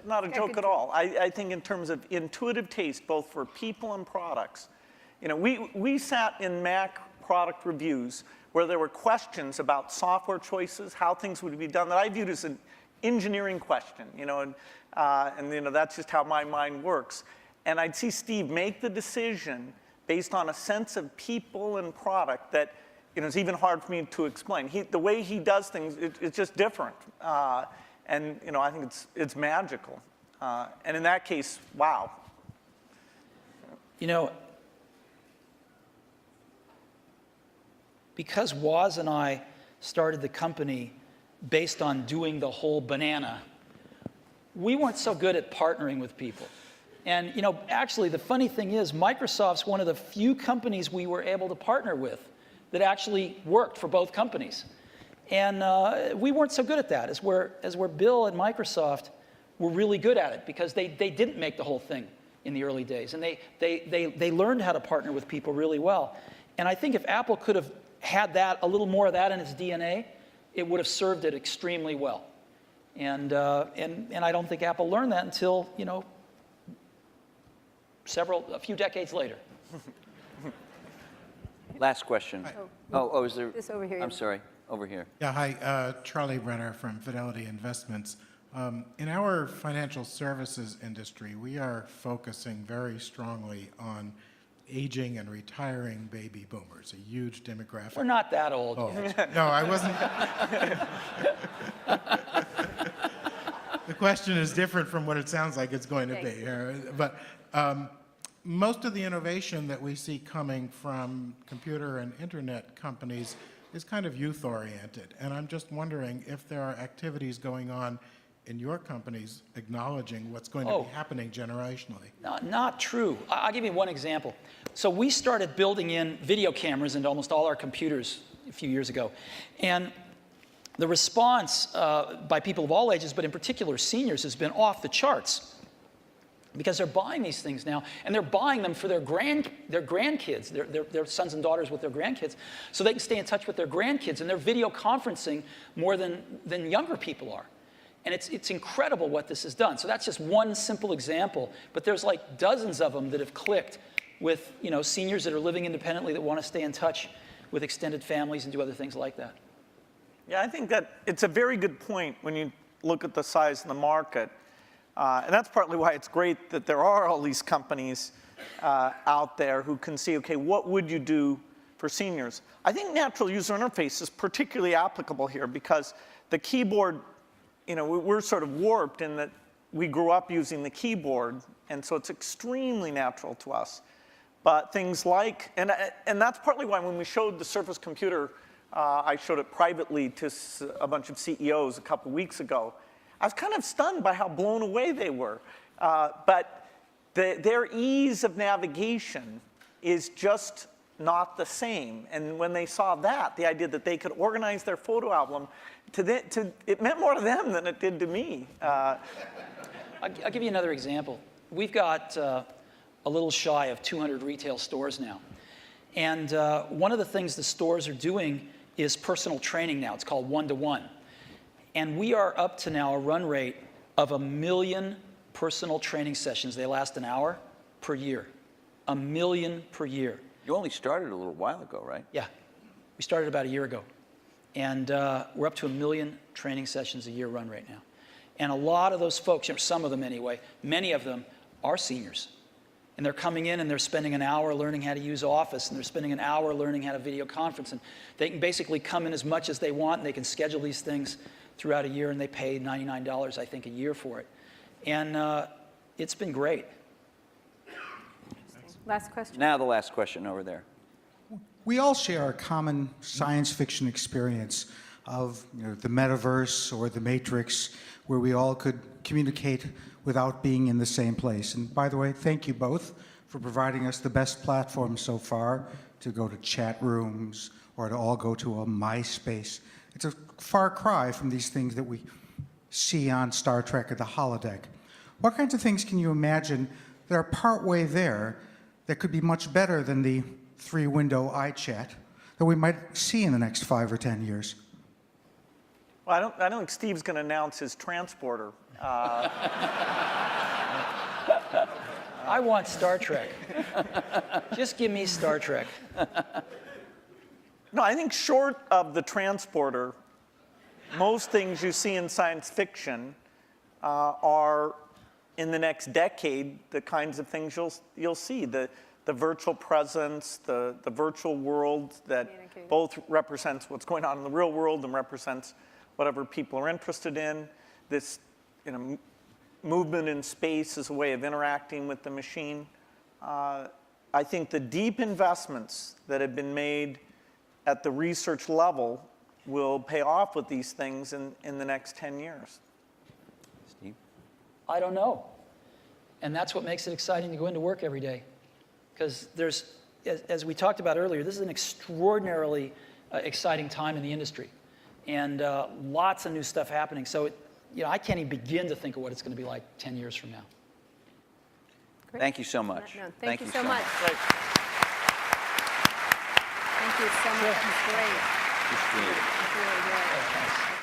not a joke at all. I think in terms of intuitive taste, both for people and products. We sat in Mac product reviews where there were questions about software choices, how things would be done, that I viewed as an engineering question, and that's just how my mind works. And I'd see Steve make the decision based on a sense of people and product that it's even hard for me to explain. The way he does things, it's just different. And I think it's magical. And in that case, wow. Because Woz and I started the company based on doing the whole banana, we weren't so good at partnering with people. And actually, the funny thing is, Microsoft's one of the few companies we were able to partner with that actually worked for both companies. And we weren't so good at that, as where Bill and Microsoft were really good at it, because they didn't make the whole thing in the early days. And they learned how to partner with people really well. And I think if Apple could have had a little more of that in its DNA, it would have served it extremely well. And I don't think Apple learned that until, a few decades later. Last question. Oh, is there? This over here. I'm sorry, over here. Yeah, hi, Charlie Brenner from Fidelity Investments. In our financial services industry, we are focusing very strongly on aging and retiring baby boomers, a huge demographic. We're not that old yet. No, I wasn't. The question is different from what it sounds like it's going to be. But most of the innovation that we see coming from computer and internet companies is kind of youth-oriented. And I'm just wondering if there are activities going on in your companies acknowledging what's going to be happening generationally. Not true. I'll give you one example. So we started building in video cameras into almost all our computers a few years ago. And the response by people of all ages, but in particular seniors, has been off the charts. Because they're buying these things now, and they're buying them for their grandkids, their sons and daughters with their grandkids, so they can stay in touch with their grandkids, and they're video conferencing more than younger people are. And it's incredible what this has done. So that's just one simple example, but there's like dozens of them that have clicked with seniors that are living independently that want to stay in touch with extended families and do other things like that. Yeah, I think that it's a very good point when you look at the size of the market. And that's partly why it's great that there are all these companies out there who can see, okay, what would you do for seniors? I think natural user interface is particularly applicable here because the keyboard, we're sort of warped in that we grew up using the keyboard, and so it's extremely natural to us. But things like, and that's partly why when we showed the Surface computer, I showed it privately to a bunch of CEOs a couple weeks ago. I was kind of stunned by how blown away they were. But their ease of navigation is just not the same. And when they saw that, the idea that they could organize their photo album, it meant more to them than it did to me. I'll give you another example. We've got a little shy of 200 retail stores now. And one of the things the stores are doing is personal training now. It's called one-to-one. And we are up to now a run rate of 1 million personal training sessions. They last an hour per year. 1 million per year. You only started a little while ago, right? Yeah. We started about a year ago. And we're up to 1 million training sessions a year run rate now. And a lot of those folks, some of them anyway, many of them are seniors. And they're coming in and they're spending an hour learning how to use Office, and they're spending an hour learning how to video conference. And they can basically come in as much as they want, and they can schedule these things throughout a year, and they pay $99, I think, a year for it. And it's been great. Last question. Now the last question over there. We all share a common science fiction experience of the metaverse or the Matrix, where we all could communicate without being in the same place. And by the way, thank you both for providing us the best platform so far to go to chat rooms or to all go to a MySpace. It's a far cry from these things that we see on Star Trek or the holodeck. What kinds of things can you imagine that are partway there that could be much better than the 3-window iChat that we might see in the next 5 or 10 years? Well, I don't think Steve's going to announce his transporter. I want Star Trek. Just give me Star Trek. No, I think short of the transporter, most things you see in science fiction are, in the next decade, the kinds of things you'll see. The virtual presence, the virtual world that both represents what's going on in the real world and represents whatever people are interested in. This movement in space is a way of interacting with the machine. I think the deep investments that have been made at the research level will pay off with these things in the next 10 years. Steve? I don't know. And that's what makes it exciting to go into work every day. Because there's, as we talked about earlier, this is an extraordinarily exciting time in the industry. And lots of new stuff happening. So, I can't even begin to think of what it's going to be like 10 years from now. Great. Thank you so much. No, thank you so much. Thank you so much. It was great. Appreciate it. It was really good.